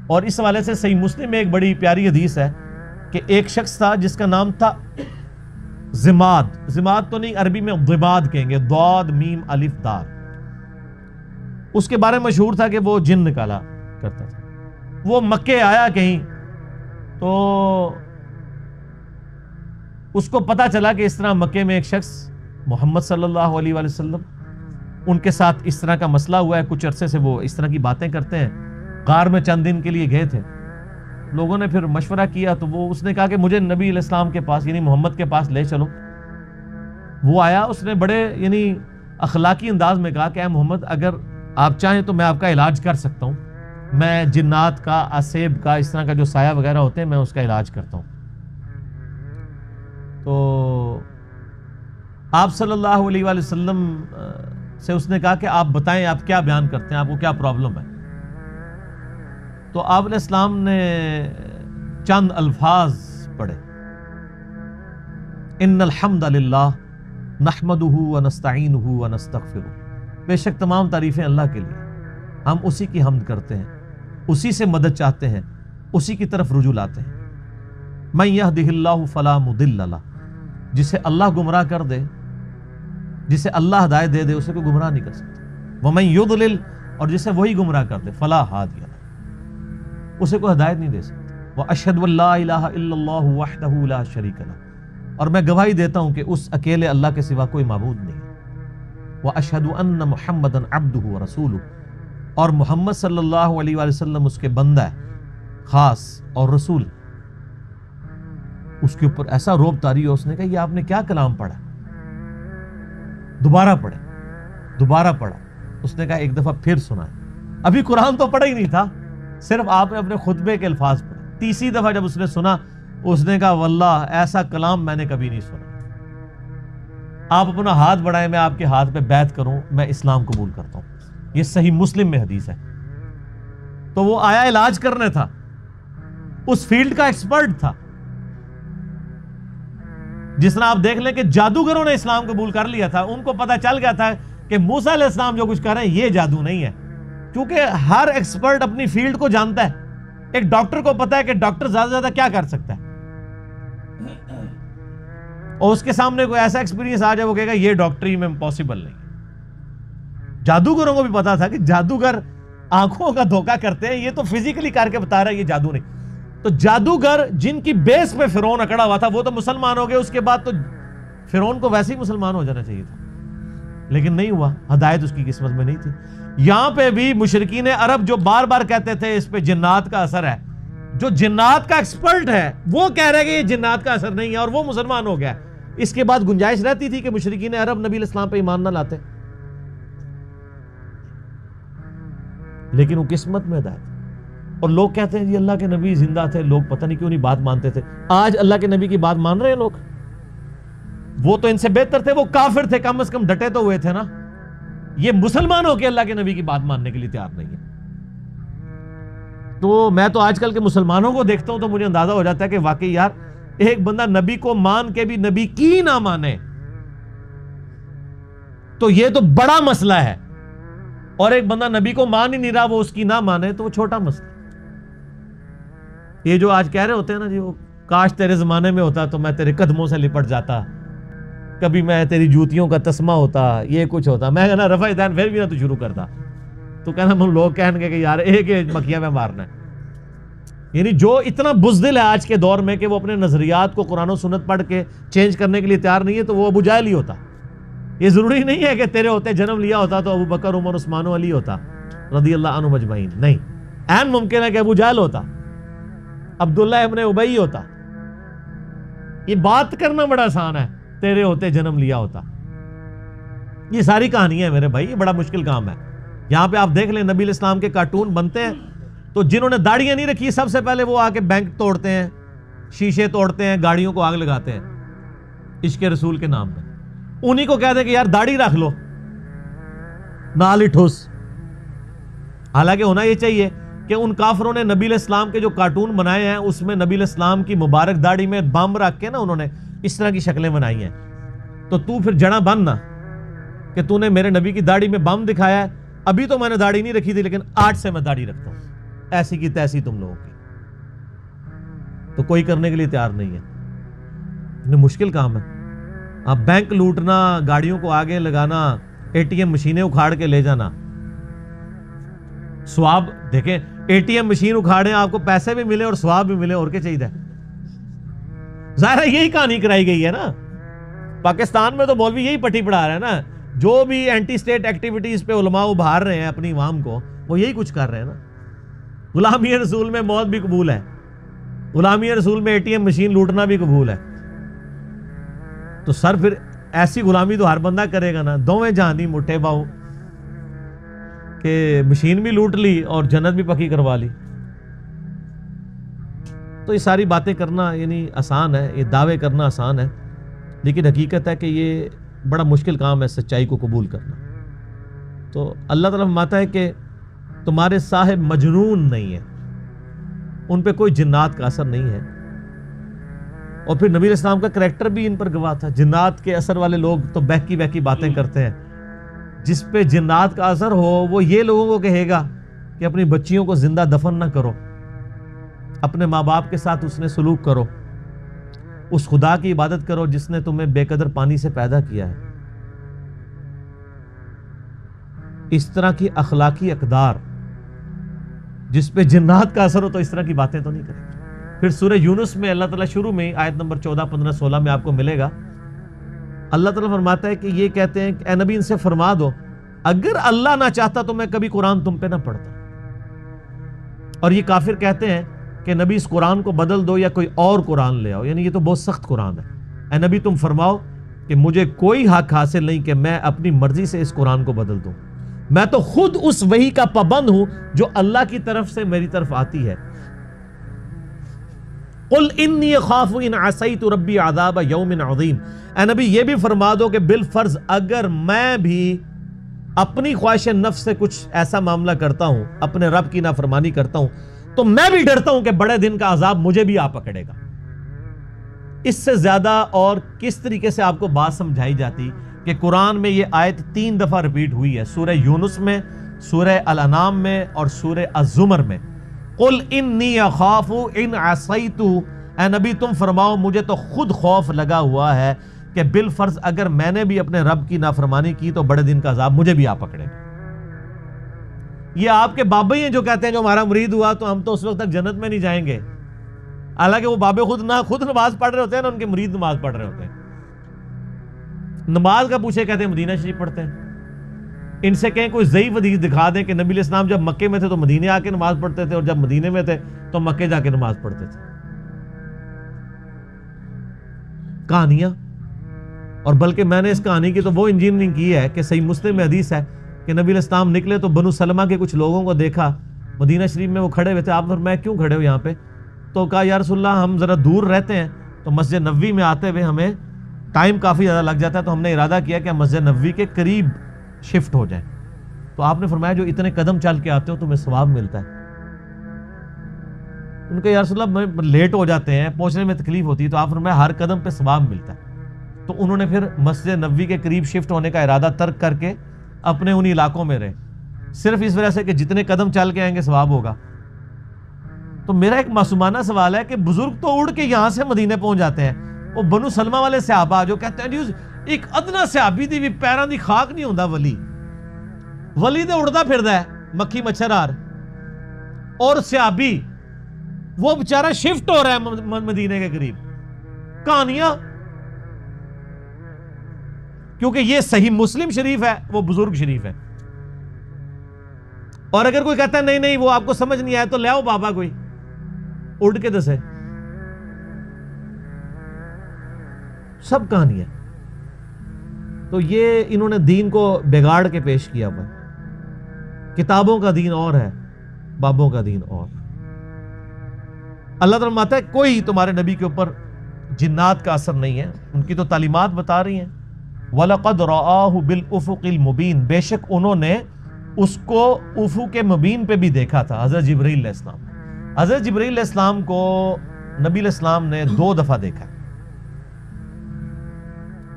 اور اس حوالے سے صحیح مسلم میں ایک بڑی پیاری حدیث ہے کہ ایک شخص تھا جس کا نام تھا زماد، زماد تو نہیں، عربی میں ضباد کہیں گے، ضاد میم الف دال۔ اس کے بارے میں مشہور تھا کہ وہ جن نکالا کرتا تھا۔ وہ مکے آیا کہیں تو اس کو پتا چلا کہ اس طرح مکے میں ایک شخص محمد صلی اللہ علیہ وآلہ وسلم، ان کے ساتھ اس طرح کا مسئلہ ہوا ہے، کچھ عرصے سے وہ اس طرح کی باتیں کرتے ہیں، غار میں چند دن کے لیے گئے تھے۔ لوگوں نے پھر مشورہ کیا تو اس نے کہا کہ مجھے نبی علیہ السلام کے پاس، یعنی محمد کے پاس لے چلو۔ وہ آیا، اس نے بڑے یعنی اخلاقی انداز میں کہا کہ اے محمد، اگر آپ چاہیں تو میں آپ کا علاج کر سکتا ہوں، میں جنات کا، اسیب کا، اس طرح کا جو سایہ وغیرہ ہوتے ہیں، میں اس کا علاج کرتا ہوں۔ تو آپ صلی اللہ علیہ وآلہ وسلم سے اس نے کہا کہ آپ بتائیں آپ کیا بیان کرتے ہیں، آپ کو کیا پرابلم ہے؟ تو آپ علیہ السلام نے چند الفاظ پڑھے، ان الحمد للہ نحمدہ ونستعینہ ونستغفرہ، بے شک تمام تعریفیں اللہ کے لیے، ہم اسی کی حمد کرتے ہیں، اسی سے مدد چاہتے ہیں، اسی کی طرف رجوع لاتے ہیں. من یہدہ اللہ فلا مضل لہ، جسے اللہ گمراہ کر دے، جسے اللہ ہدایت دے دے، اسے کوئی گمراہ نہیں کر سکتا. ومن یضلل، اور جسے وہی گمراہ کر دے، فلا ہادی لہ، اسے کوئی ہدایت نہیں دے سکتا. واشہد ان لا الہ الا اللہ وحدہ لا شریک لہ، اور میں گواہی دیتا ہوں کہ اس اکیلے اللہ کے سوا کوئی معبود نہیں. واشہد ان محمدا عبدہ ورسولہ، اور محمد صلی اللہ علیہ وآلہ وسلم اس کے بندہ ہے خاص اور رسول. اس کے اوپر ایسا روب طاری ہو، اس نے کہا یہ آپ نے کیا کلام پڑھا؟ دوبارہ پڑھے، دوبارہ پڑھا. اس نے کہا ایک دفعہ پھر سنائے. ابھی قرآن تو پڑھا ہی نہیں تھا، صرف آپ نے اپنے خطبے کے الفاظ پڑھے. تیسری دفعہ جب اس نے سنا، اس نے کہا واللہ ایسا کلام میں نے کبھی نہیں سنا. آپ اپنا ہاتھ بڑھائیں، میں آپ کے ہاتھ پہ بیعت کروں، میں اسلام قبول کرتا ہوں. یہ صحیح مسلم میں حدیث ہے. تو وہ آیا علاج کرنے تھا، اس فیلڈ کا ایکسپرٹ تھا. جس طرح آپ دیکھ لیں کہ جادوگروں نے اسلام قبول کر لیا تھا، ان کو پتہ چل گیا تھا کہ موسیٰ علیہ السلام جو کچھ کر رہے ہیں یہ جادو نہیں ہے، کیونکہ ہر ایکسپرٹ اپنی فیلڈ کو جانتا ہے. ایک ڈاکٹر کو پتا ہے کہ ڈاکٹر زیادہ سے زیادہ کیا کر سکتا ہے، اور اس کے سامنے کوئی ایسا ایکسپیرینس آ جائے وہ کہے گا یہ ڈاکٹری میں پاسبل نہیں. جادوگروں کو بھی پتا تھا کہ جادوگر آنکھوں کا دھوکہ کرتے ہیں، یہ تو فزیکلی کر کے بتا رہا ہے، یہ جادو نہیں. تو جادوگر جن کی بیس پہ فرعون اکڑا ہوا تھا وہ تو مسلمان ہو گئے، اس کے بعد تو فرعون کو ویسے ہی مسلمان ہو جانا چاہیے تھا، لیکن نہیں ہوا، ہدایت اس کی قسمت میں نہیں تھی. یہاں پہ بھی مشرکین عرب جو بار بار کہتے تھے اس پہ جنات کا اثر ہے، جو جنات کا ایکسپرٹ ہے وہ کہہ رہے کہ یہ جنات کا اثر نہیں ہے، اور وہ مسلمان ہو گیا. اس کے بعد گنجائش رہتی تھی کہ مشرکین عرب نبی علیہ السلام پہ ایمان نہ لاتے، لیکن وہ قسمت میں ہدایت. اور لوگ کہتے ہیں جی اللہ کے نبی زندہ تھے، لوگ پتہ نہیں کیوں نہیں بات مانتے تھے. آج اللہ کے نبی کی بات مان رہے ہیں لوگ. وہ تو ان سے بہتر تھے، وہ کافر تھے، کم از کم ڈٹے تو ہوئے تھے نا. یہ مسلمان ہو کے اللہ کے نبی کی بات ماننے کے لیے تیار نہیں ہے. تو میں تو آج کل کے مسلمانوں کو دیکھتا ہوں تو مجھے اندازہ ہو جاتا ہے کہ واقعی یار ایک بندہ نبی کو مان کے بھی نبی کی نہ مانے تو یہ تو بڑا مسئلہ ہے، اور ایک بندہ نبی کو مان ہی نہیں رہا وہ اس کی نہ مانے تو وہ چھوٹا مسئلہ. یہ جو آج کہہ رہے ہوتے ہیں نا جی وہ کاش تیرے زمانے میں ہوتا تو میں تیرے قدموں سے لپٹ جاتا، کبھی میں تیری جوتیوں کا تسمہ ہوتا، یہ کچھ ہوتا. میں کہنا رفع دین پھر بھی نہ تو شروع کرتا، تو کہنا ہم لوگ کہیں گے کہ یار ایک مکھیاں میں مارنا ہے. یعنی جو اتنا بزدل ہے آج کے دور میں کہ وہ اپنے نظریات کو قرآن و سنت پڑھ کے چینج کرنے کے لیے تیار نہیں ہے، تو وہ ابو جہل ہی ہوتا. یہ ضروری نہیں ہے کہ تیرے ہوتے جنم لیا ہوتا تو ابو بکر عمر عثمان و علی ہوتا رضی اللہ عنہم اجمعین. نہیں، عین ممکن ہے کہ ابو جہل ہوتا، عبداللہ ابن ابی ہوتا. یہ بات کرنا بڑا آسان ہے، تیرے ہوتے جنم لیا ہوتا. یہ ساری کہانی ہے میرے بھائی، یہ بڑا مشکل کام ہے. یہاں پہ آپ دیکھ لیں نبی علیہ السلام کے کارٹون بنتے ہیں تو جنہوں نے داڑیاں نہیں رکھی سب سے پہلے وہ آ کے بینک توڑتے ہیں، شیشے توڑتے ہیں، گاڑیوں کو آگ لگاتے ہیں عشق رسول کے نام پہ. انہی کو کہتے ہیں کہ یار داڑھی رکھ لو، نال ہی ٹھوس. حالانکہ ہونا یہ چاہیے کہ ان کافروں نے نبی علیہ السلام کے جو کارٹون بنائے ہیں اس میں نبی علیہ السلام کی مبارک داڑھی میں بم رکھ کے نا انہوں نے اس طرح کی شکلیں بنائی ہیں. تو پھر جڑا بننا کہ تو نے میرے نبی کی داڑھی میں بم دکھایا ہے. ابھی تو میں نے داڑھی نہیں رکھی تھی لیکن آج سے میں داڑھی رکھتا ہوں، ایسی کی تیسی تم لوگوں کی. تو کوئی کرنے کے لیے تیار نہیں ہے. یہ مشکل کام ہے. آپ بینک لوٹنا، گاڑیوں کو آگے لگانا، اے ٹی ایم مشینیں اکھاڑ کے لے جانا. ثواب دیکھیں، اے ٹی ایم مشین اکھاڑیں آپ کو پیسے بھی ملے اور ثواب بھی ملے، اور کیا چاہیے. ظاہر ہے یہی کہانی کرائی گئی ہے نا. پاکستان میں تو مولوی یہی پٹی پڑھا رہے ہیں نا. جو بھی اینٹی اسٹیٹ ایکٹیویٹیز پہ علماء ابھار رہے ہیں اپنی عوام کو، وہ یہی کچھ کر رہے ہیں نا. غلامی رسول میں موت بھی قبول ہے، غلامی رسول میں اے ٹی ایم مشین لوٹنا بھی قبول ہے. تو سر پھر ایسی غلامی تو ہر بندہ کرے گا نا. دوویں جہانی مٹھے باؤ کہ مشین بھی لوٹ لی اور جنت بھی پکی کروا لی. تو یہ ساری باتیں کرنا یعنی آسان ہے، یہ دعوے کرنا آسان ہے، لیکن حقیقت ہے کہ یہ بڑا مشکل کام ہے سچائی کو قبول کرنا. تو اللہ تعالیٰ فرماتا ہے کہ تمہارے صاحب مجنون نہیں ہیں، ان پہ کوئی جنات کا اثر نہیں ہے. اور پھر نبی علیہ السلام کا کریکٹر بھی ان پر گواہ تھا. جنات کے اثر والے لوگ تو بہکی بہکی باتیں کرتے ہیں. جس پہ جنات کا اثر ہو وہ یہ لوگوں کو کہے گا کہ اپنی بچیوں کو زندہ دفن نہ کرو، اپنے ماں باپ کے ساتھ حسن سلوک کرو، اس خدا کی عبادت کرو جس نے تمہیں بے قدر پانی سے پیدا کیا ہے۔ اس طرح کی اخلاقی اقدار جس پہ جنات کا اثر ہو تو اس طرح کی باتیں تو نہیں کریں۔ پھر سورہ یونس میں اللہ تعالیٰ شروع میں آیت نمبر 14، 15، 16 میں آپ کو ملے گا، اللہ تعالیٰ فرماتا ہے کہ یہ کہتے ہیں کہ اے نبی ان سے فرما دو اگر اللہ نہ چاہتا تو میں کبھی قرآن تم پہ نہ پڑھتا۔ اور یہ کافر کہتے ہیں کہ نبی اس قرآن کو بدل دو یا کوئی اور قرآن لے آؤ، یعنی یہ تو بہت سخت قرآن ہے۔ اے نبی تم فرماؤ کہ مجھے کوئی حق حاصل نہیں کہ میں اپنی مرضی سے اس قرآن کو بدل دوں، میں تو خود اس وحی کا پابند ہوں جو اللہ کی طرف سے میری طرف آتی ہے۔ قل انی اخاف ان عصیت ربی عذاب یوم عظیم، اے نبی یہ بھی فرما دو کہ بالفرض اگر میں بھی اپنی خواہش نفس سے کچھ ایسا معاملہ کرتا ہوں، اپنے رب کی نافرمانی کرتا ہوں، تو میں بھی ڈرتا ہوں کہ بڑے دن کا عذاب مجھے بھی آ پکڑے گا۔ اس سے زیادہ اور کس طریقے سے آپ کو بات سمجھائی جاتی کہ قرآن میں یہ آیت 3 دفعہ ریپیٹ ہوئی ہے، سورہ یونس میں، سورہ الانعام میں اور سورہ الزمر میں۔ قل انی اخاف ان عصیت، اے نبی تم فرماؤ مجھے تو خود خوف لگا ہوا ہے کہ بالفرض اگر میں نے بھی اپنے رب کی نافرمانی کی تو بڑے دن کا عذاب مجھے بھی آ پکڑے گا۔ یہ آپ کے بابے ہیں جو کہتے ہیں جو ہمارا مرید ہوا تو ہم تو اس وقت تک جنت میں نہیں جائیں گے، حالانکہ وہ بابے خود نماز پڑھ رہے ہوتے ہیں نا، ان کے مرید نماز پڑھ رہے ہوتے ہیں۔ نماز کا پوچھے کہتے ہیں مدینہ شریف پڑھتے ہیں۔ ان سے کہیں کوئی ضعیف حدیث دکھا دیں کہ نبی علیہ السلام جب مکے میں تھے تو مدینے آ کے نماز پڑھتے تھے، اور جب مدینے میں تھے تو مکے جا کے نماز پڑھتے تھے۔ کہانیاں، اور بلکہ میں نے اس کہانی کی تو وہ انجینئرنگ کی ہے کہ صحیح مسلم میں حدیث ہے کہ نبی علیہ السلام نکلے تو بنو سلمہ کے کچھ لوگوں کو دیکھا مدینہ شریف میں وہ کھڑے ہوئے تھے۔ آپ فرمایا کیوں کھڑے ہو یہاں پہ؟ تو کہا یا رسول اللہ ہم ذرا دور رہتے ہیں تو مسجد نبوی میں آتے ہوئے ہمیں ٹائم کافی زیادہ لگ جاتا ہے، تو ہم نے ارادہ کیا کہ ہم مسجد نبوی کے قریب شفٹ ہو جائیں۔ تو آپ نے فرمایا جو اتنے قدم چل کے آتے ہو تمہیں ثواب ملتا ہے۔ ان کا یا رسول اللہ لیٹ ہو جاتے ہیں، پہنچنے میں تکلیف ہوتی ہے، تو آپ فرمایا ہر قدم پہ ثواب ملتا ہے۔ تو انہوں نے پھر مسجد نبوی کے قریب شفٹ ہونے کا ارادہ ترک کر کے اپنے انہی علاقوں میں رہے، صرف اس وجہ سے کہ جتنے قدم چل کے آئیں گے ثواب ہوگا۔ تو میرا ایک معصومانہ سوال ہے کہ بزرگ تو اڑ کے یہاں سے مدینے پہنچ جاتے ہیں، وہ بنو سلمہ والے صحابہ جو کہتے ہیں ایک ادنا صحابی دی بھی پیران دی خاک نہیں ہوندا ولی تے اڑدا پھردا ہے مکھی مچھر آر، اور صحابی وہ بیچارہ شفٹ ہو رہا ہے مدینے کے قریب۔ کہانیاں، کیونکہ یہ صحیح مسلم شریف ہے، وہ بزرگ شریف ہے۔ اور اگر کوئی کہتا ہے نہیں نہیں وہ آپ کو سمجھ نہیں آیا تو لے آؤ بابا کوئی اڑ کے دسے، سب کہانیاں۔ تو یہ انہوں نے دین کو بگاڑ کے پیش کیا ہوا، کتابوں کا دین اور ہے، بابوں کا دین اور۔ اللہ تعالیٰ فرماتا ہے کوئی تمہارے نبی کے اوپر جنات کا اثر نہیں ہے، ان کی تو تعلیمات بتا رہی ہیں۔ وَلَقَدْ رَآهُ بِالْأُفُقِ الْمُبِينِ، بے شک انہوں نے اس کو افق مبین پہ بھی دیکھا تھا۔ حضرت جبرائیل علیہ السلام، حضرت جبرائیل علیہ السلام کو نبی علیہ السلام نے 2 دفعہ دیکھا،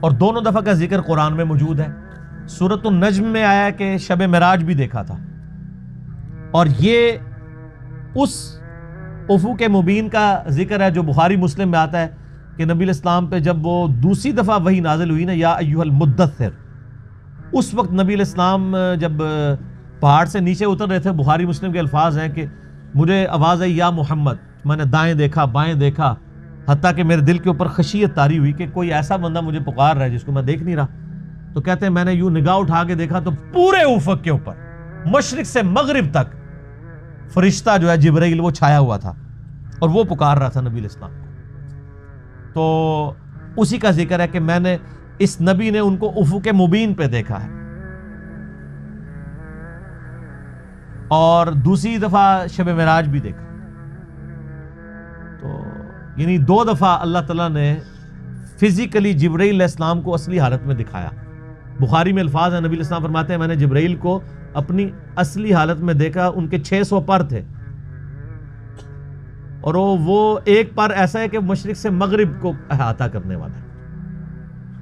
اور دونوں دفعہ کا ذکر قرآن میں موجود ہے۔ سورۃ النجم میں آیا کہ شب معراج بھی دیکھا تھا، اور یہ اس افق مبین کا ذکر ہے جو بخاری مسلم میں آتا ہے کہ نبی علیہ السلام پہ جب وہ دوسری دفعہ وحی نازل ہوئی نا، یا ایھا المدثر، اس وقت نبی علیہ السلام جب پہاڑ سے نیچے اتر رہے تھے، بخاری مسلم کے الفاظ ہیں کہ مجھے آواز آئی یا محمد، میں نے دائیں دیکھا بائیں دیکھا، حتیٰ کہ میرے دل کے اوپر خشیت طاری ہوئی کہ کوئی ایسا بندہ مجھے پکار رہا ہے جس کو میں دیکھ نہیں رہا۔ تو کہتے ہیں میں نے یوں نگاہ اٹھا کے دیکھا تو پورے افق کے اوپر مشرق سے مغرب تک فرشتہ جو ہے جبرائیل وہ چھایا ہوا تھا، اور وہ پکار رہا تھا نبی علیہ السلام کو۔ تو اسی کا ذکر ہے کہ میں نے اس نبی نے ان کو افق مبین پہ دیکھا ہے، اور دوسری دفعہ شب معراج بھی دیکھا۔ تو یعنی 2 دفعہ اللہ تعالیٰ نے فزیکلی جبرائیل علیہ السلام کو اصلی حالت میں دکھایا۔ بخاری میں الفاظ ہیں، نبی علیہ السلام فرماتے ہیں میں نے جبرائیل کو اپنی اصلی حالت میں دیکھا، ان کے 600 پر تھے، اور وہ ایک پر ایسا ہے کہ مشرق سے مغرب کو احاطہ کرنے والا ہے۔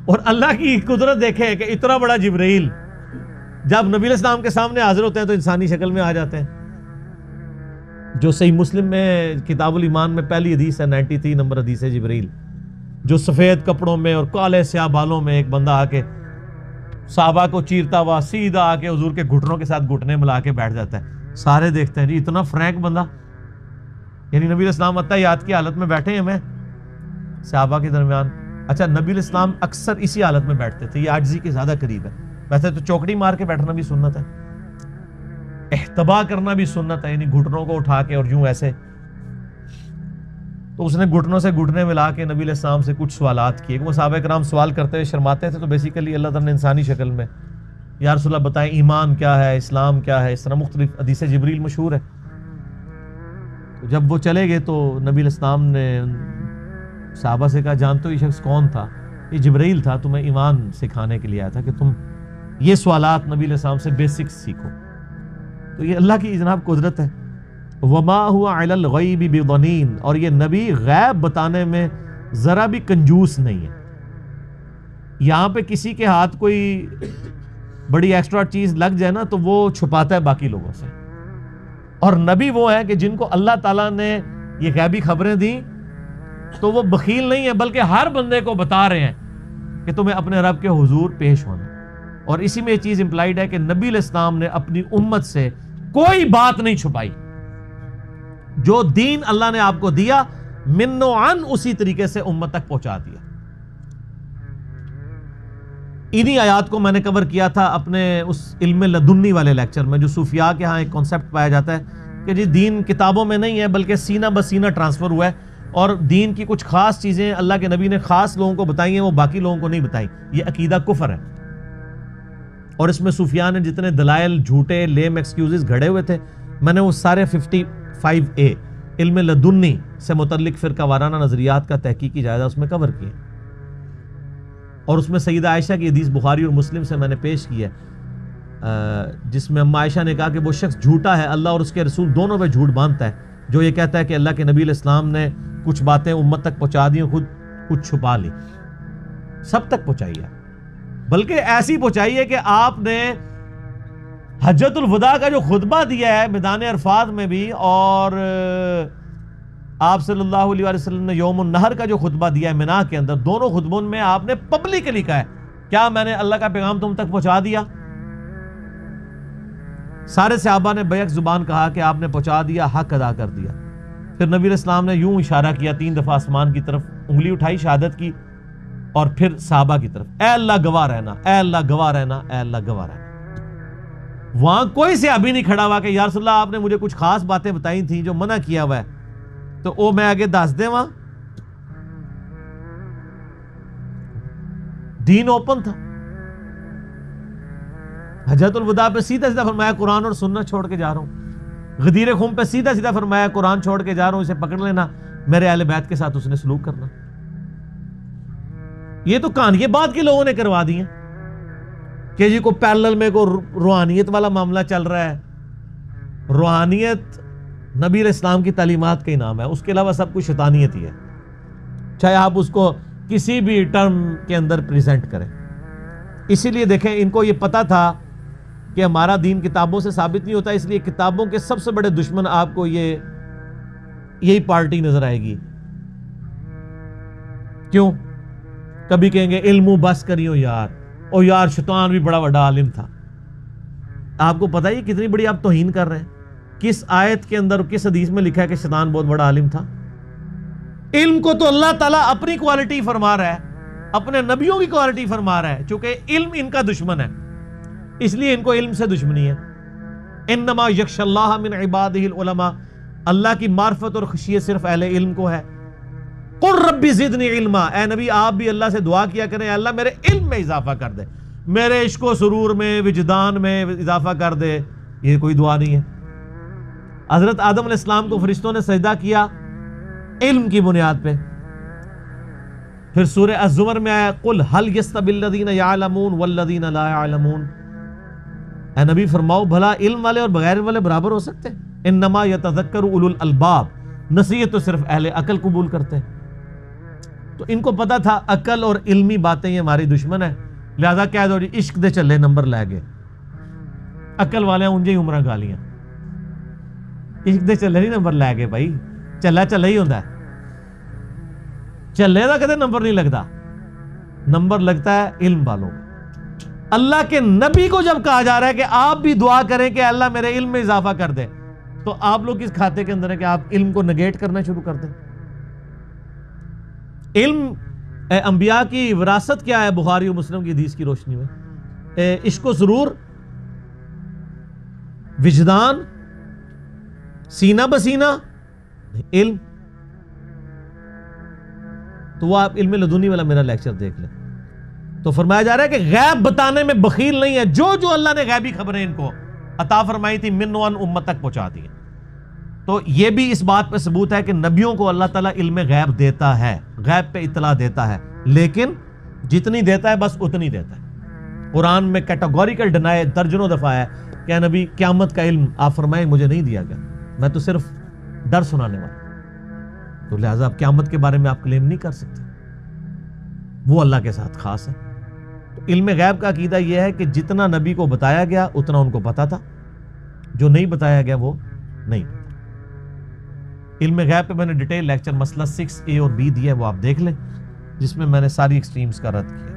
اور اللہ کی قدرت دیکھیں کہ اتنا بڑا جبرائیل جب نبی علیہ السلام کے سامنے حاضر ہوتے ہیں تو انسانی شکل میں آ جاتے ہیں۔ جو صحیح مسلم میں کتاب الایمان میں پہلی حدیث ہے، 93 نمبر حدیث ہے جبریل، جو سفید کپڑوں میں اور کالے سیاہ بالوں میں ایک بندہ آ کے صحابہ کو چیرتا ہوا سیدھا آ کے حضور کے گھٹنوں کے ساتھ گھٹنے ملا کے بیٹھ جاتا ہے. سارے دیکھتے ہیں جی اتنا فرینک بندہ، یعنی نبی الاسلام اتحیات کی حالت میں بیٹھے ہیں میں صحابہ کے درمیان. اچھا نبی الاسلام اکثر اسی حالت میں بیٹھتے تھے، یہ عاجزی کے زیادہ قریب ہے. ویسے تو چوکڑی مار کے بیٹھنا بھی سنت ہے، احتبا کرنا بھی سنت ہے، یعنی گھٹنوں کو اٹھا کے اور یوں ایسے. تو اس نے گھٹنوں سے گھٹنے ملا کے نبی علیہ السلام سے کچھ سوالات کیے. وہ صحابہ کرام سوال کرتے ہوئے شرماتے تھے، تو بیسیکلی اللہ تعالیٰ نے انسانی شکل میں یا رسول اللہ بتائیں ایمان کیا ہے، اسلام کیا ہے، اس طرح مختلف حدیث جبریل مشہور ہے. تو جب وہ چلے گئے تو نبی علیہ السلام نے صحابہ سے کہا جانتے ہو یہ شخص کون تھا؟ یہ جبریل تھا، تمہیں ایمان سکھانے کے لیے آیا تھا کہ تم یہ سوالات نبی علیہ السلام سے بیسکس سیکھو. تو یہ اللہ کی جناب قدرت ہے. وما هو علی الغیب بضنین، اور یہ نبی غیب بتانے میں ذرا بھی کنجوس نہیں ہے. یہاں پہ کسی کے ہاتھ کوئی بڑی ایکسٹرا چیز لگ جائے نا تو وہ چھپاتا ہے باقی لوگوں سے. اور نبی وہ ہے کہ جن کو اللہ تعالیٰ نے یہ غیبی خبریں دیں تو وہ بخیل نہیں ہے، بلکہ ہر بندے کو بتا رہے ہیں کہ تمہیں اپنے رب کے حضور پیش ہونا. اور اسی میں یہ چیز امپلائیڈ ہے کہ نبی علیہ السلام نے اپنی امت سے کوئی بات نہیں چھپائی. جو دین اللہ نے آپ کو دیا من و عن اسی طریقے سے امت تک پہنچا دیا. انہی آیات کو میں نے کور کیا تھا اپنے اس علم لدنی والے لیکچر میں، جو صوفیاء کے ہاں ایک کانسیپٹ پایا جاتا ہے کہ جی دین کتابوں میں نہیں ہے بلکہ سینہ بسینہ ٹرانسفر ہوا ہے، اور دین کی کچھ خاص چیزیں اللہ کے نبی نے خاص لوگوں کو بتائی ہیں، وہ باقی لوگوں کو نہیں بتائی. یہ عقیدہ کفر ہے. اور اس میں صوفیاء نے جتنے دلائل جھوٹے لیم ایکسکیوزز گھڑے ہوئے تھے، میں نے وہ سارے 55A علم لدنی سے متعلق فرقہ وارانہ نظریات کا تحقیقی جائزہ اس میں کور کیا. اور اس میں سیدہ عائشہ کی حدیث بخاری اور مسلم سے میں نے پیش کی ہے، جس میں اما عائشہ نے کہا کہ وہ شخص جھوٹا ہے، اللہ اور اس کے رسول دونوں پہ جھوٹ باندھتا ہے، جو یہ کہتا ہے کہ اللہ کے نبی علیہ السلام نے کچھ باتیں امت تک پہنچا دی، خود کچھ چھپا لی. سب تک پہنچائی ہے، بلکہ ایسی پہنچائی ہے کہ آپ نے حجۃ الوداع کا جو خطبہ دیا ہے میدان عرفات میں بھی، اور آپ صلی اللہ علیہ وسلم نے یوم النہر کا جو خطبہ دیا ہے منا کے اندر، دونوں خطبوں میں آپ نے پبلکلی کہا ہے کیا میں نے اللہ کا پیغام تم تک پہنچا دیا؟ سارے صحابہ نے بیک زبان کہا کہ آپ نے پہنچا دیا، حق ادا کر دیا. پھر نبی علیہ السلام نے یوں اشارہ کیا 3 دفعہ آسمان کی طرف، انگلی اٹھائی شہادت کی، اور پھر صحابہ کی طرف، اے اللہ گواہ رہنا، اے اللہ گواہ رہنا، اے اللہ گواہ رہنا. وہاں کوئی صحابی نہیں کھڑا ہوا کہ یا رسول اللہ آپ نے مجھے کچھ خاص باتیں بتائی تھیں جو منع کیا ہوا ہے تو وہ میں آگے دس دیں. وہاں دین اوپن تھا. حجۃ الوداع پہ سیدھا سیدھا فرمایا قرآن اور سنت چھوڑ کے جا رہا ہوں. غدیر خم پہ سیدھا سیدھا فرمایا قرآن چھوڑ کے جا رہا ہوں، اسے پکڑ لینا، میرے اہل بیت کے ساتھ اس نے سلوک کرنا. یہ تو کہانیاں بعد کے لوگوں نے کروا دی ہیں کہ جی کو پیرلل میں کو روحانیت والا معاملہ چل رہا ہے. روحانیت نبی علیہ السلام کی تعلیمات کا ہی نام ہے، اس کے علاوہ سب کچھ شیطانیت ہی ہے، چاہے آپ اس کو کسی بھی ٹرم کے اندر پریزنٹ کریں. اسی لیے دیکھیں ان کو یہ پتا تھا کہ ہمارا دین کتابوں سے ثابت نہیں ہوتا، اس لیے کتابوں کے سب سے بڑے دشمن آپ کو یہی پارٹی نظر آئے گی. کیوں؟ کبھی کہیں گے علم بس کریو یار، او یار شیطان بھی بڑا بڑا عالم تھا. آپ کو پتہ ہے کتنی بڑی آپ توہین کر رہے ہیں. کس آیت کے اندر کس حدیث میں لکھا ہے کہ شیطان بہت بڑا عالم تھا؟ علم کو تو اللہ تعالیٰ اپنی کوالٹی فرما رہا ہے، اپنے نبیوں کی کوالٹی فرما رہا ہے، چونکہ علم ان کا دشمن ہے، اس لیے ان کو علم سے دشمنی ہے. انما یخشی اللہ من عبادہ العلماء، اللہ کی معرفت اور خشیت صرف اہل علم کو ہے. قل ربی زدنی علما، اے نبی آپ بھی اللہ سے دعا کیا کریں اللہ میرے علم میں اضافہ کر دے، میرے عشق و سرور میں، وجدان میں اضافہ کر دے. یہ کوئی دعا نہیں ہے. حضرت آدم علیہ السلام کو فرشتوں نے سجدہ کیا علم کی بنیاد پہ. پھر سورہ الزمر میں آیا قل هل يستوي الذين يعلمون والذين لا يعلمون، اے نبی فرماؤ بھلا علم والے اور بغیر والے برابر ہو سکتے؟ انما يتذکر اولو الالباب، نصیحت تو صرف اہل عقل قبول کرتے ہیں. تو ان کو پتا تھا عقل اور علمی باتیں یہ ہماری دشمن ہے، لہذا کہہ دو جی عشق دے چلے نمبر لے گئے. عقل والے انجے ہی عمرہ گالیاں. عشق دے چلے نہیں نمبر لے کے بھائی، چلا چلا ہی ہوتا ہے، چلے دا کدے نمبر نہیں لگتا، نمبر لگتا ہے علم والوں میں۔ اللہ کے نبی کو جب کہا جا رہا ہے کہ آپ بھی دعا کریں کہ اللہ میرے علم میں اضافہ کر دے، تو آپ لوگ اس کھاتے کے اندر ہے کہ آپ علم کو نگیٹ کرنا شروع کر دیں۔ علم انبیاء کی وراثت کیا ہے بخاری و مسلم کی حدیث کی روشنی میں؟ عشق و سرور، وجدان، سینہ بسینہ، علم۔ تو وہ آپ علم لدنی والا میرا لیکچر دیکھ لیں، تو فرمایا جا رہا ہے کہ غیب بتانے میں بخیل نہیں ہے، جو جو اللہ نے غیبی خبریں ان کو عطا فرمائی تھی من وان امت تک پہنچا دی۔ تو یہ بھی اس بات پہ ثبوت ہے کہ نبیوں کو اللہ تعالیٰ علم غیب دیتا ہے، غیب پہ اطلاع دیتا ہے، لیکن جتنی دیتا ہے بس اتنی دیتا ہے۔ قرآن میں کیٹیگوریکل ڈینائی درجنوں دفعہ ہے کہ نبی قیامت کا علم آپ فرمائیں مجھے نہیں دیا گیا، میں تو صرف ڈر سنانے والا، تو لہٰذا آپ قیامت کے بارے میں آپ کلیم نہیں کر سکتے، وہ اللہ کے ساتھ خاص ہے۔ تو علم غیب کا عقیدہ یہ ہے کہ جتنا نبی کو بتایا گیا اتنا ان کو پتا تھا، جو نہیں بتایا گیا وہ نہیں پتا۔ علم غیب پہ میں نے ڈیٹیل لیکچر مسئلہ 6A اور B دیا ہے، وہ آپ دیکھ لیں، جس میں میں نے ساری ایکسٹریمز کا رد کیا۔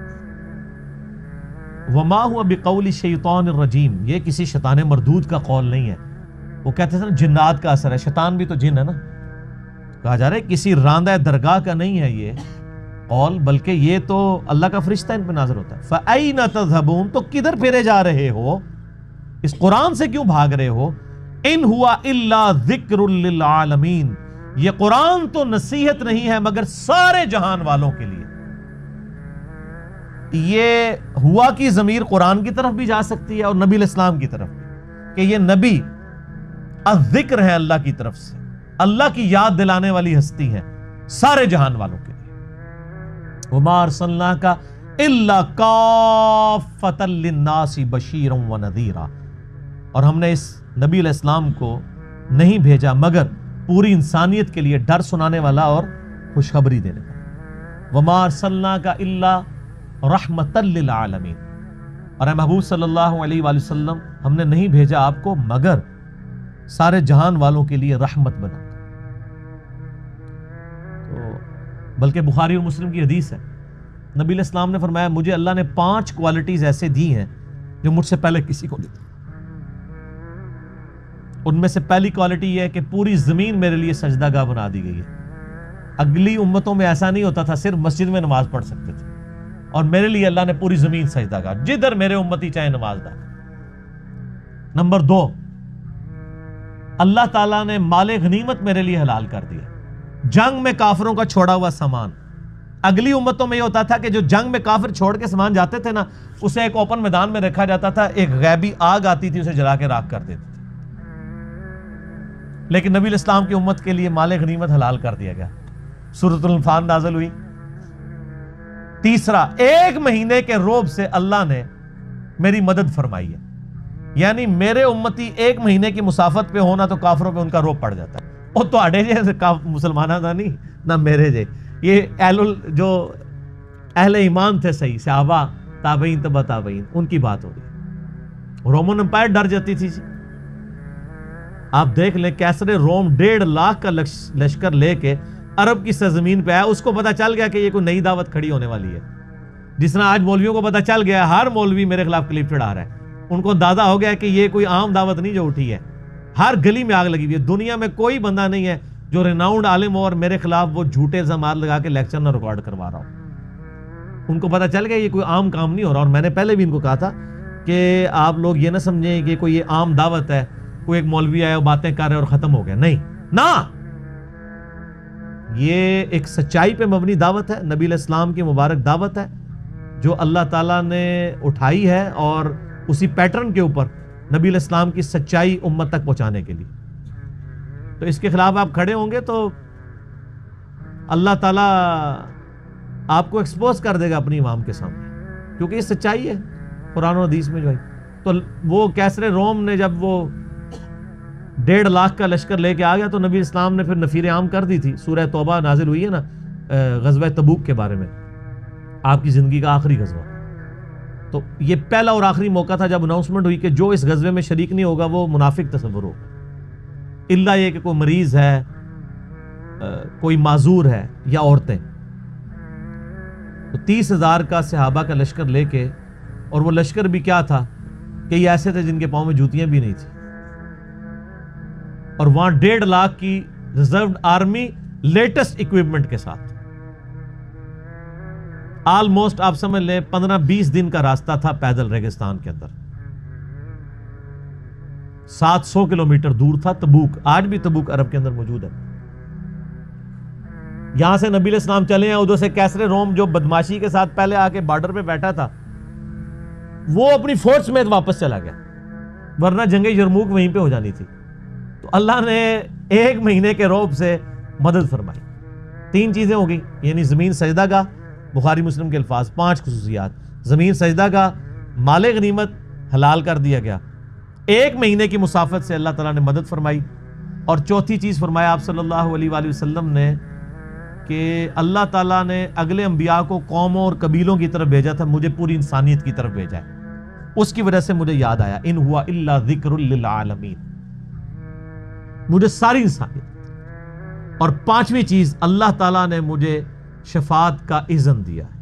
وما ہوا بقول شیطان الرجیم، یہ کسی شیطان مردود کا قول نہیں ہے۔ وہ کہتے ہیں نا جنات کا اثر ہے، شیطان بھی تو جن ہے نا، کہا جا رہا ہے کسی راندہ درگاہ کا نہیں ہے یہ قول، بلکہ یہ تو اللہ کا فرشتہ ان پہ نازل ہوتا ہے۔ فَأَيْنَ تَذْهَبُونَ، تو کدھر پھیرے جا رہے ہو، اس قرآن سے کیوں بھاگ رہے ہو؟ ان ہوا الا ذکر للعالمین، یہ قرآن تو نصیحت نہیں ہے مگر سارے جہان والوں کے لیے۔ یہ ہوا کی ضمیر قرآن کی طرف بھی جا سکتی ہے اور نبی علیہ السلام کی طرف بھی، کہ یہ نبی الذکر ہے اللہ کی طرف سے، اللہ کی یاد دلانے والی ہستی ہے سارے جہان والوں کے لیے۔ وما ارسلناک الا کافۃ للناس بشیرا ونذیرا، اور ہم نے اس نبی علیہ السلام کو نہیں بھیجا مگر پوری انسانیت کے لیے ڈر سنانے والا اور خوشخبری دینے والا۔ وما ارسلناک الا رحمۃ للعالمین، اور اے محبوب صلی اللہ علیہ وآلہ وسلم ہم نے نہیں بھیجا آپ کو مگر سارے جہان والوں کے لیے رحمت بنا۔ تو بلکہ بخاری اور مسلم کی حدیث ہے، نبی علیہ السلام نے فرمایا مجھے اللہ نے 5 کوالٹیز ایسے دی ہیں جو مجھ سے پہلے کسی کو نہیں دی۔ ان میں سے پہلی کوالٹی یہ ہے کہ پوری زمین میرے لیے سجدہ گاہ بنا دی گئی ہے۔ اگلی امتوں میں ایسا نہیں ہوتا تھا، صرف مسجد میں نماز پڑھ سکتے تھے، اور میرے لیے اللہ نے پوری زمین سجدہ گاہ، جدھر میرے امتی چاہے نماز دا۔ نمبر 2، اللہ تعالیٰ نے مال غنیمت میرے لیے حلال کر دیا، جنگ میں کافروں کا چھوڑا ہوا سامان۔ اگلی امتوں میں یہ ہوتا تھا کہ جو جنگ میں کافر چھوڑ کے سامان جاتے تھے نا، اسے ایک اوپن میدان میں رکھا جاتا تھا، ایک غیبی آگ آتی تھی اسے جلا کے راکھ کر دیتے تھے، لیکن نبی علیہ السلام کی امت کے لیے مال غنیمت حلال کر دیا گیا۔ سورۃ الانفال نازل ہوئی۔ تیسرا، 1 مہینے کے روب سے اللہ نے میری مدد فرمائی ہے، یعنی میرے امتی 1 مہینے کی مسافت پہ ہونا تو کافروں پہ ان کا روب پڑ جاتا ہے۔ وہ تو اڑے جیسے مسلمانہ تھا نہیں نہ میرے جے، یہ جو اہل ایمان تھے صحیح، صحابہ تابعین تبع تابعین، ان کی بات ہو رہی۔ رومن امپائر ڈر جاتی تھی جی، آپ دیکھ لیں کیسر روم 1.5 لاکھ کا لشکر لے کے عرب کی سرزمین پہ آیا، اس کو پتا چل گیا کہ یہ کوئی نئی دعوت کھڑی ہونے والی ہے۔ جس طرح آج مولویوں کو پتا چل گیا، ہر مولوی میرے خلاف کلپ چڑھا رہا ہے، ان کو اندازہ ہو گیا کہ یہ کوئی عام دعوت نہیں جو اٹھی ہے، ہر گلی میں آگ لگی ہوئی ہے۔ دنیا میں کوئی بندہ نہیں ہے جو ریناؤنڈ عالم ہو اور میرے خلاف وہ جھوٹے الزامات لگا کے لیکچر نہ ریکارڈ کروا رہا ہو۔ ان کو پتا چل گیا یہ کوئی عام کام نہیں ہو رہا، اور میں نے پہلے بھی ان کو کہا تھا کہ آپ لوگ یہ نہ سمجھیں کہ کوئی یہ عام دعوت ہے، کوئی ایک مولوی آیا باتیں کر رہے اور ختم ہو گیا، نہیں نا، یہ ایک سچائی پہ مبنی دعوت ہے، نبی علیہ السلام کی مبارک دعوت ہے جو اللہ تعالیٰ نے اٹھائی ہے، اور اسی پیٹرن کے اوپر نبی علیہ السلام کی سچائی امت تک پہنچانے کے لیے۔ تو اس کے خلاف آپ کھڑے ہوں گے تو اللہ تعالیٰ آپ کو ایکسپوز کر دے گا اپنی عوام کے سامنے، کیونکہ یہ سچائی ہے قرآن و حدیث میں جو ہے۔ تو وہ کیسر روم نے جب وہ 1.5 لاکھ کا لشکر لے کے آ گیا تو نبی اسلام نے پھر نفیر عام کر دی تھی۔ سورہ توبہ نازل ہوئی ہے نا غزوہ تبوک کے بارے میں، آپ کی زندگی کا آخری غزوہ، تو یہ پہلا اور آخری موقع تھا جب اناؤنسمنٹ ہوئی کہ جو اس غزوے میں شریک نہیں ہوگا وہ منافق تصور ہوگا۔ الا یہ کہ کوئی مریض ہے، کوئی معذور ہے یا عورتیں. تو 30,000 کا صحابہ کا لشکر لے کے، اور وہ لشکر بھی کیا تھا کہ یہ ایسے تھے جن کے پاؤں میں جوتیاں بھی نہیں تھیں، اور وہاں 1.5 لاکھ کی ریزروڈ آرمی لیٹسٹ اکوپمنٹ کے ساتھ. آلموسٹ آپ سمجھ لیں 15-20 دن کا راستہ تھا پیدل ریگستان کے اندر. 700 کلومیٹر دور تھا تبوک. آج بھی تبوک عرب کے اندر موجود ہے. یہاں سے نبی علیہ السلام چلے ہیں، ادھر سے کیسر روم جو بدماشی کے ساتھ پہلے آ کے بارڈر پہ بیٹھا تھا، وہ اپنی فوج سمیت واپس چلا گیا، ورنہ جنگ یرموک وہیں پہ ہو جانی تھی. تو اللہ نے 1 مہینے کے رعب سے مدد فرمائی. 3 چیزیں ہو گئی، یعنی زمین سجدہ گاہ، بخاری مسلم کے الفاظ. 5 خصوصیات: زمین سجدہ گاہ، مال غنیمت حلال کر دیا گیا، 1 مہینے کی مسافت سے اللہ تعالیٰ نے مدد فرمائی. اور چوتھی چیز فرمایا آپ صلی اللہ علیہ وآلہ وسلم نے کہ اللہ تعالیٰ نے اگلے انبیاء کو قوموں اور قبیلوں کی طرف بھیجا تھا، مجھے پوری انسانیت کی طرف بھیجا ہے. اس کی وجہ سے مجھے یاد آیا، ان ہوا الا ذکر للعالمین، مجھے ساری انسانیت. اور 5ویں چیز، اللہ تعالیٰ نے مجھے شفاعت کا اذن دیا ہے.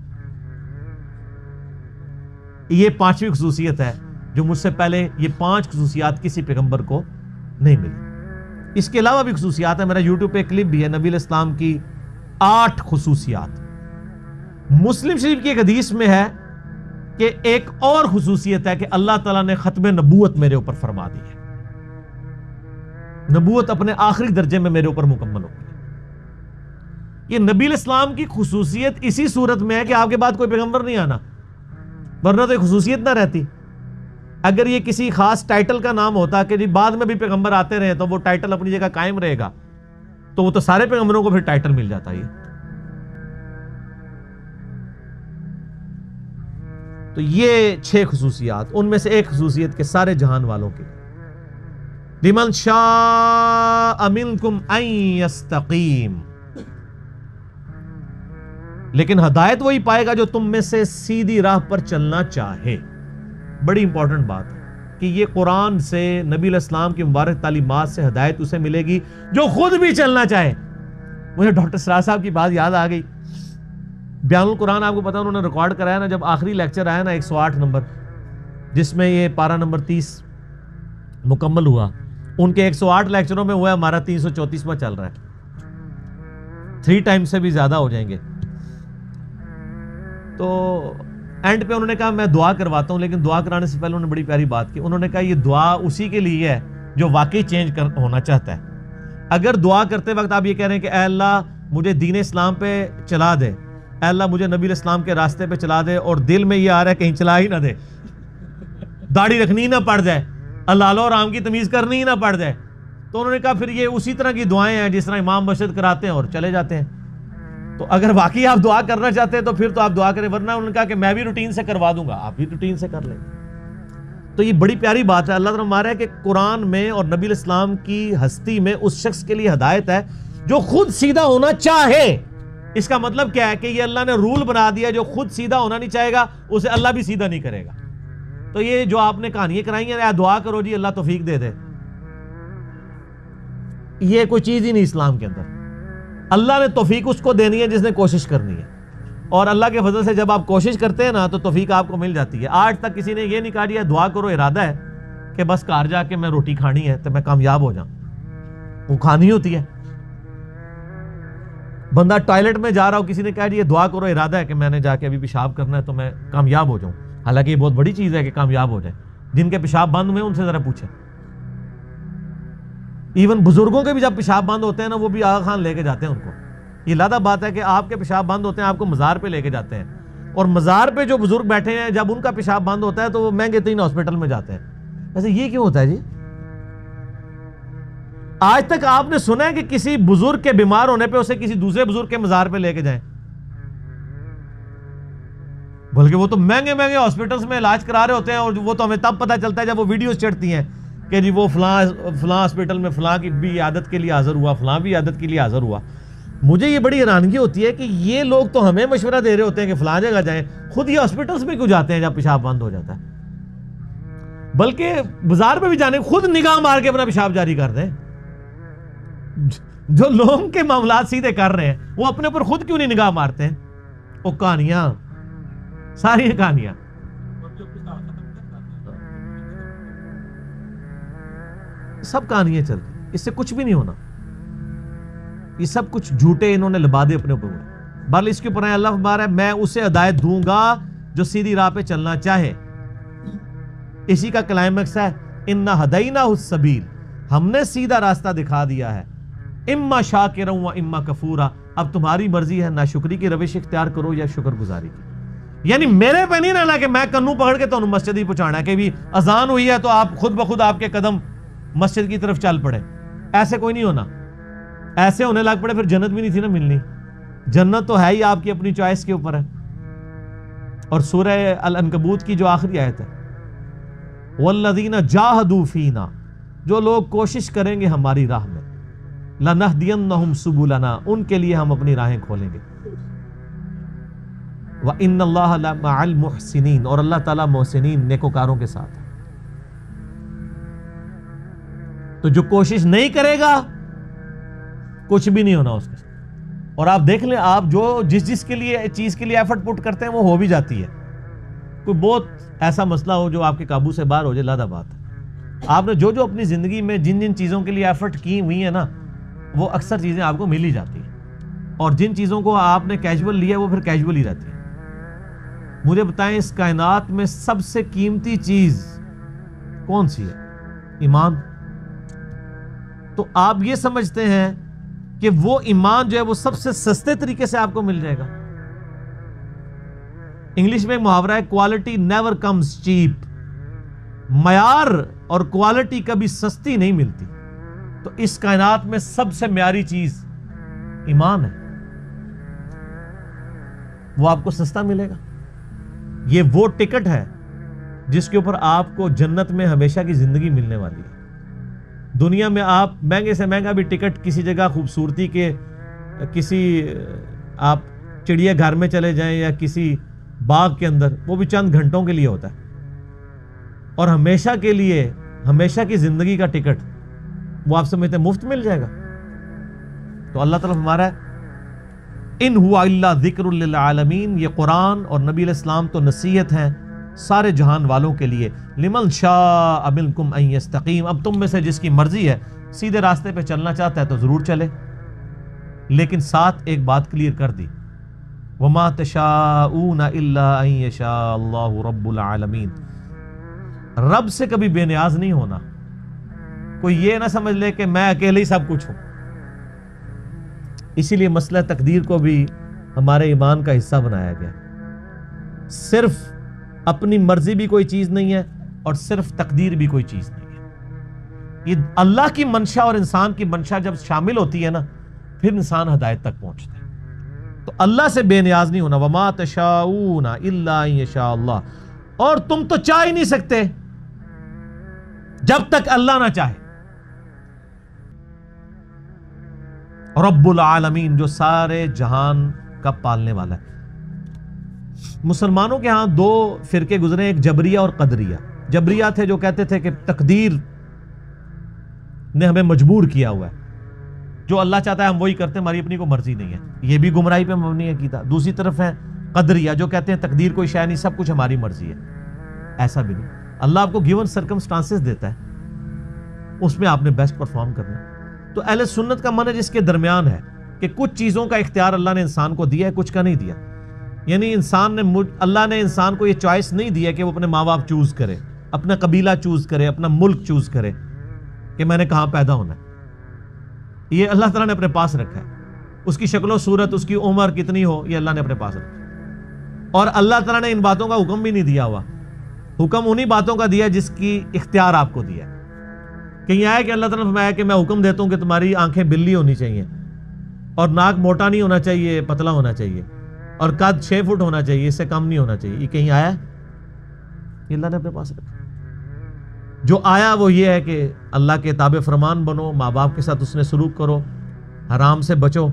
یہ 5ویں خصوصیت ہے جو مجھ سے پہلے یہ 5 خصوصیات کسی پیغمبر کو نہیں ملی. اس کے علاوہ بھی خصوصیات ہیں. میرا یوٹیوب پہ کلپ بھی ہے نبی علیہ السلام کی 8 خصوصیات. مسلم شریف کی ایک حدیث میں ہے کہ ایک اور خصوصیت ہے کہ اللہ تعالیٰ نے ختم نبوت میرے اوپر فرما دی ہے. نبوت اپنے آخری درجے میں میرے اوپر مکمل ہو گئی. یہ نبی علیہ السلام کی خصوصیت اسی صورت میں ہے کہ آپ کے بعد کوئی پیغمبر نہیں آنا، ورنہ تو یہ خصوصیت نہ رہتی. اگر یہ کسی خاص ٹائٹل کا نام ہوتا کہ جی بعد میں بھی پیغمبر آتے رہے تو وہ ٹائٹل اپنی جگہ قائم رہے گا، تو وہ تو سارے پیغمبروں کو پھر ٹائٹل مل جاتا ہے. تو یہ 6 خصوصیات، ان میں سے ایک خصوصیت کے سارے جہان والوں کے. لمن شاء منکم ان یستقیم، لیکن ہدایت وہی پائے گا جو تم میں سے سیدھی راہ پر چلنا چاہے. بڑی امپورٹنٹ بات ہے کہ یہ قرآن سے، نبی علیہ السلام کی مبارک تعلیمات سے ہدایت اسے ملے گی جو خود بھی چلنا چاہے. مجھے ڈاکٹر سراج صاحب کی بات یاد آ گئی. بیان القرآن آپ کو پتا انہوں نے ریکارڈ کرایا نا، جب آخری لیکچر آیا نا 108 نمبر، جس میں یہ پارہ نمبر 30 مکمل ہوا. ان کے 108 لیکچروں میں ہوا، ہمارا 334واں چل رہا ہے. 3 ٹائم سے بھی زیادہ ہو جائیں گے. تو اینڈ پہ انہوں نے کہا میں دعا کرواتا ہوں، لیکن دعا کرانے سے پہلے انہوں نے بڑی پیاری بات کی. انہوں نے کہا یہ دعا اسی کے لیے ہے جو واقعی چینج ہونا چاہتا ہے. اگر دعا کرتے وقت آپ یہ کہہ رہے ہیں کہ اے اللہ مجھے دین اسلام پہ چلا دے، اے اللہ مجھے نبی علیہ السلام کے راستے پہ چلا دے، اور دل میں یہ آ رہا ہے کہیں چلا ہی نہ دے، داڑھی رکھنی نہ پڑ جائے، اللہ اور رام کی تمیز کرنی ہی نہ پڑ جائے، تو انہوں نے کہا پھر یہ اسی طرح کی دعائیں ہیں جس طرح امام مرشد کراتے ہیں اور چلے جاتے ہیں. تو اگر واقعی آپ دعا کرنا چاہتے ہیں تو پھر تو آپ دعا کریں، ورنہ انہوں نے کہا کہ میں بھی روٹین سے کروا دوں گا، آپ بھی روٹین سے کر لیں. تو یہ بڑی پیاری بات ہے. اللہ تعالیٰ ہمارا ہے کہ قرآن میں اور نبی علیہ السلام کی ہستی میں اس شخص کے لیے ہدایت ہے جو خود سیدھا ہونا چاہے. اس کا مطلب کیا ہے کہ یہ اللہ نے رول بنا دیا، جو خود سیدھا ہونا نہیں چاہے گا اسے اللہ بھی سیدھا نہیں کرے گا. تو یہ جو آپ نے کہانیاں کرائی ہیں، دعا کرو جی اللہ توفیق دے دے، یہ کوئی چیز ہی نہیں اسلام کے اندر. اللہ نے توفیق اس کو دینی ہے جس نے کوشش کرنی ہے، اور اللہ کے فضل سے جب آپ کوشش کرتے ہیں نا تو توفیق آپ کو مل جاتی ہے. آج تک کسی نے یہ نہیں کہا دیا دعا کرو ارادہ ہے کہ بس کار جا کے میں روٹی کھانی ہے تو میں کامیاب ہو جاؤں. وہ کھانی ہوتی ہے. بندہ ٹوائلٹ میں جا رہا ہو، کسی نے کہا یہ دعا کرو ارادہ ہے کہ میں نے جا کے ابھی پیشاب کرنا ہے تو میں کامیاب ہو جاؤں. حالانکہ یہ بہت بڑی چیز ہے کہ کامیاب ہو جائے. جن کے پیشاب بند ہوئے ان سے ذرا پوچھیں. ایون بزرگوں کے بھی جب پیشاب بند ہوتے ہیں نا، وہ بھی آغا خان لے کے جاتے ہیں ان کو. یہ لادہ بات ہے کہ آپ کے پیشاب بند ہوتے ہیں، آپ کو مزار پہ لے کے جاتے ہیں، اور مزار پہ جو بزرگ بیٹھے ہیں جب ان کا پیشاب بند ہوتا ہے تو وہ مہنگے ترین ہاسپٹل میں جاتے ہیں. ایسے یہ کیوں ہوتا ہے جی؟ آج تک آپ نے سنا ہے کہ کسی بزرگ کے بیمار ہونے پہ اسے کسی دوسرے بزرگ کے مزار پہ لے کے جائیں؟ بلکہ وہ تو مہنگے مہنگے ہاسپٹلز میں علاج کرا رہے ہوتے ہیں، اور وہ تو ہمیں تب پتہ چلتا ہے جب وہ ویڈیوز چڑھتی ہیں کہ جی وہ فلاں ہاسپٹل میں فلاں کی بھی عیادت کے لیے حاضر ہوا، فلاں بھی عیادت کے لیے حاضر ہوا. مجھے یہ بڑی حیرانگی ہوتی ہے کہ یہ لوگ تو ہمیں مشورہ دے رہے ہوتے ہیں کہ فلاں جگہ جائیں، خود یہ ہاسپٹلز میں کیوں جاتے ہیں جب پیشاب بند ہو جاتا ہے؟ بلکہ بازار پہ بھی جانے خود نگاہ مار کے اپنا پیشاب جاری کر دیں. جو لوگوں کے معاملات سیدھے کر رہے ہیں وہ اپنے پر خود کیوں نہیں نگاہ مارتے ہیں؟ وہ کہانیاں، ساری کہانیاں، سب کہانیاں چل رہی، اس سے کچھ بھی نہیں ہونا، یہ سب کچھ جھوٹے انہوں نے لبادے اپنے اوپر اڑائے۔ بل اس کے اوپر اللہ فرما رہا ہے میں اسے ہدایت دوں گا جو سیدھی راہ پہ چلنا چاہے۔ اسی کا کلائمیکس ہے انا ہدیناہ السبیل، ہم نے سیدھا راستہ دکھا دیا ہے، اما شاکرا و اما کفورا، اب تمہاری مرضی ہے ناشکری کی روش اختیار کرو یا شکر گزاری کی۔ یعنی میرے پہ نہیں رہنا کہ میں کنوں پکڑ کے تمہیں مسجد ہی پہنچانا ہے کہ بھی اذان ہوئی ہے تو آپ خود بخود آپ کے قدم مسجد کی طرف چل پڑے، ایسے کوئی نہیں ہونا۔ ایسے ہونے لگ پڑے پھر جنت بھی نہیں تھی نا ملنی، جنت تو ہے ہی آپ کی اپنی چوائس کے اوپر ہے۔ اور سورہ العنکبوت کی جو آخری آیت ہے والذین جاہدوا فینا، جو لوگ کوشش کریں گے ہماری راہ میں، لنہدینہم سبلنا، ان کے لیے ہم اپنی راہیں کھولیں گے، وَإِنَّ اللَّهَ لَمَعَ الْمُحْسِنِينَ، اور اللہ تعالیٰ محسنین نیکوکاروں کے ساتھ ہے۔ تو جو کوشش نہیں کرے گا کچھ بھی نہیں ہونا اس کے ساتھ۔ اور آپ دیکھ لیں، آپ جو جس کے لیے چیز کے لیے ایفرٹ پٹ کرتے ہیں وہ ہو بھی جاتی ہے۔ کوئی بہت ایسا مسئلہ ہو جو آپ کے قابو سے باہر ہو جائے، لادہ بات ہے، آپ نے جو اپنی زندگی میں جن چیزوں کے لیے ایفرٹ کی ہوئی ہیں نا، وہ اکثر چیزیں آپ کو مل ہی جاتی ہیں، اور جن چیزوں کو آپ نے کیجول لیا وہ پھر کیجول ہی رہتی ہیں۔ مجھے بتائیں اس کائنات میں سب سے قیمتی چیز کون سی ہے؟ ایمان۔ تو آپ یہ سمجھتے ہیں کہ وہ ایمان جو ہے وہ سب سے سستے طریقے سے آپ کو مل جائے گا؟ انگلش میں ایک محاورہ ہے کوالٹی نیور کمز چیپ، معیار اور کوالٹی کبھی سستی نہیں ملتی۔ تو اس کائنات میں سب سے معیاری چیز ایمان ہے، وہ آپ کو سستا ملے گا۔ یہ وہ ٹکٹ ہے جس کے اوپر آپ کو جنت میں ہمیشہ کی زندگی ملنے والی ہے۔ دنیا میں آپ مہنگے سے مہنگا بھی ٹکٹ کسی جگہ خوبصورتی کے، کسی آپ چڑیا گھر میں چلے جائیں یا کسی باغ کے اندر، وہ بھی چند گھنٹوں کے لیے ہوتا ہے، اور ہمیشہ کے لیے، ہمیشہ کی زندگی کا ٹکٹ وہ آپ سمجھتے ہیں مفت مل جائے گا؟ تو اللہ تعالیٰ ہمارا ان ہوا الا ذکر للعالمین، یہ قرآن اور نبی علیہ السلام تو نصیحت ہیں سارے جہان والوں کے لیے، لمن شاء منکم ان یستقیم، اب تم میں سے جس کی مرضی ہے سیدھے راستے پہ چلنا چاہتا ہے تو ضرور چلے، لیکن ساتھ ایک بات کلیئر کر دی، وما تشاءون الا ان یشاء اللہ رب العالمین، رب سے کبھی بے نیاز نہیں ہونا۔ کوئی یہ نہ سمجھ لے کہ میں اکیلے ہی سب کچھ ہوں۔ اسی لیے مسئلہ تقدیر کو بھی ہمارے ایمان کا حصہ بنایا گیا۔ صرف اپنی مرضی بھی کوئی چیز نہیں ہے اور صرف تقدیر بھی کوئی چیز نہیں ہے۔ یہ اللہ کی منشا اور انسان کی منشا جب شامل ہوتی ہے نا، پھر انسان ہدایت تک پہنچتا ہے۔ تو اللہ سے بے نیاز نہیں ہونا، وما تشاؤون الا ان یشاء اللہ، اور تم تو چاہ ہی نہیں سکتے جب تک اللہ نہ چاہے۔ رب العالمین، جو سارے جہان کا پالنے والا ہے۔ مسلمانوں کے ہاں دو فرقے گزرے، ایک جبریہ اور قدریہ۔ جبریہ تھے جو کہتے تھے کہ تقدیر نے ہمیں مجبور کیا ہوا ہے، جو اللہ چاہتا ہے ہم وہی کرتے ہیں، ہماری اپنی کوئی مرضی نہیں ہے، یہ بھی گمراہی پہ مبنی عقیدہ۔ دوسری طرف ہے قدریہ جو کہتے ہیں تقدیر کوئی شے نہیں، سب کچھ ہماری مرضی ہے۔ ایسا بھی نہیں، اللہ آپ کو گیون سرکمسٹانسز دیتا ہے، اس میں آپ نے بیسٹ پرفارم کرنا ہے۔ تو اہل سنت کا منہج اس کے درمیان ہے کہ کچھ چیزوں کا اختیار اللہ نے انسان کو دیا ہے، کچھ کا نہیں دیا۔ یعنی اللہ نے انسان کو یہ چوائس نہیں دیا کہ وہ اپنے ماں باپ چوز کرے، اپنا قبیلہ چوز کرے، اپنا ملک چوز کرے کہ میں نے کہاں پیدا ہونا ہے۔ یہ اللہ تعالیٰ نے اپنے پاس رکھا ہے۔ اس کی شکل و صورت، اس کی عمر کتنی ہو، یہ اللہ نے اپنے پاس رکھا ہے۔ اور اللہ تعالیٰ نے ان باتوں کا حکم بھی نہیں دیا ہوا، حکم انہی باتوں کا دیا جس کی اختیار آپ کو دیا ہے۔ کہیں آیا کہ اللہ تعالیٰ نے فرمایا کہ میں حکم دیتا ہوں کہ تمہاری آنکھیں بلی ہونی چاہیے، اور ناک موٹا نہیں ہونا چاہیے، پتلا ہونا چاہیے، اور قد 6 فٹ ہونا چاہیے، اس سے کم نہیں ہونا چاہیے؟ یہ کہیں آیا ہے؟ یہ اللہ نے اپنے پاس رکھا۔ جو آیا وہ یہ ہے کہ اللہ کے تابع فرمان بنو، ماں باپ کے ساتھ اس نے سلوک کرو، حرام سے بچو،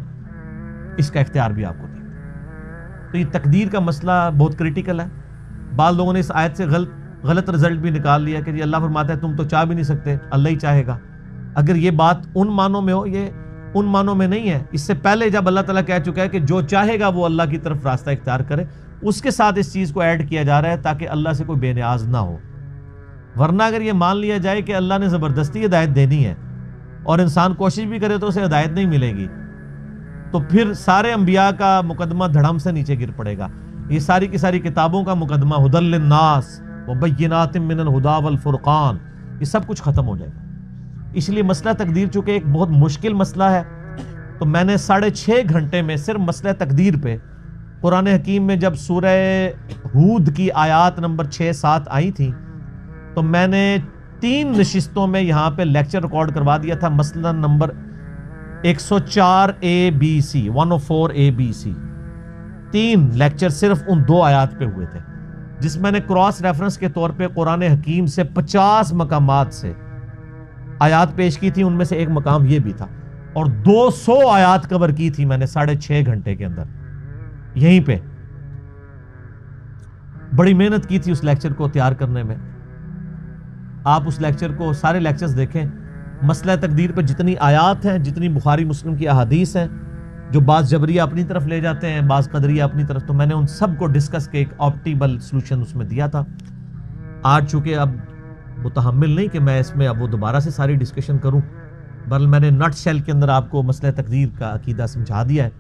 اس کا اختیار بھی آپ کو دیا۔ تو یہ تقدیر کا مسئلہ بہت کریٹیکل ہے۔ بعض لوگوں نے اس آیت سے غلط رزلٹ بھی نکال لیا کہ اللہ فرماتا ہے تم تو چاہ بھی نہیں سکتے، اللہ ہی چاہے گا۔ اگر یہ بات ان معنوں میں ہو، یہ ان معنوں میں نہیں ہے. اس سے پہلے جب اللہ تعالیٰ کہہ چکا ہے کہ جو چاہے گا وہ اللہ کی طرف راستہ اختیار کرے, اس کے ساتھ اس چیز کو ایڈ کیا جا رہا ہے تاکہ اللہ سے کوئی بے نیاز نہ ہو. ورنہ اگر یہ مان لیا جائے کہ اللہ نے زبردستی ہدایت دینی ہے اور انسان کوشش بھی کرے تو اسے ہدایت نہیں ملے گی, تو پھر سارے انبیاء کا مقدمہ دھڑم سے نیچے گر پڑے گا. یہ ساری کی ساری کتابوں کا مقدمہ ہدی للناس وبینات من الہدی والفرقان, یہ سب کچھ ختم ہو جائے گا. اس لیے مسئلہ تقدیر چونکہ ایک بہت مشکل مسئلہ ہے, تو میں نے 6.5 گھنٹے میں صرف مسئلہ تقدیر پہ قرآن حکیم میں جب سورہ ہود کی آیات نمبر 6-7 آئی تھیں تو میں نے 3 نشستوں میں یہاں پہ لیکچر ریکارڈ کروا دیا تھا. مسئلہ نمبر 104 ABC 104 ABC 3 لیکچر صرف ان 2 آیات پہ ہوئے تھے, جس میں نے کراس ریفرنس کے طور پہ قرآن حکیم سے 50 مقامات سے آیات پیش کی تھی. ان میں سے ایک مقام یہ بھی تھا, اور 200 آیات کور کی تھی میں نے 6.5 گھنٹے کے اندر. یہیں پہ بڑی محنت کی تھی اس لیکچر کو تیار کرنے میں. آپ اس لیکچر کو, سارے لیکچرز دیکھیں. مسئلہ تقدیر پہ جتنی آیات ہیں, جتنی بخاری مسلم کی احادیث ہیں, جو بعض جبریہ اپنی طرف لے جاتے ہیں, بعض قدریہ اپنی طرف, تو میں نے ان سب کو ڈسکس کے ایک آپٹیبل سلوشن اس میں دیا تھا. آج چونکہ اب متحمل نہیں کہ میں اس میں اب وہ دوبارہ سے ساری ڈسکشن کروں, بل میں نے نٹ شیل کے اندر آپ کو مسئلہ تقدیر کا عقیدہ سمجھا دیا ہے.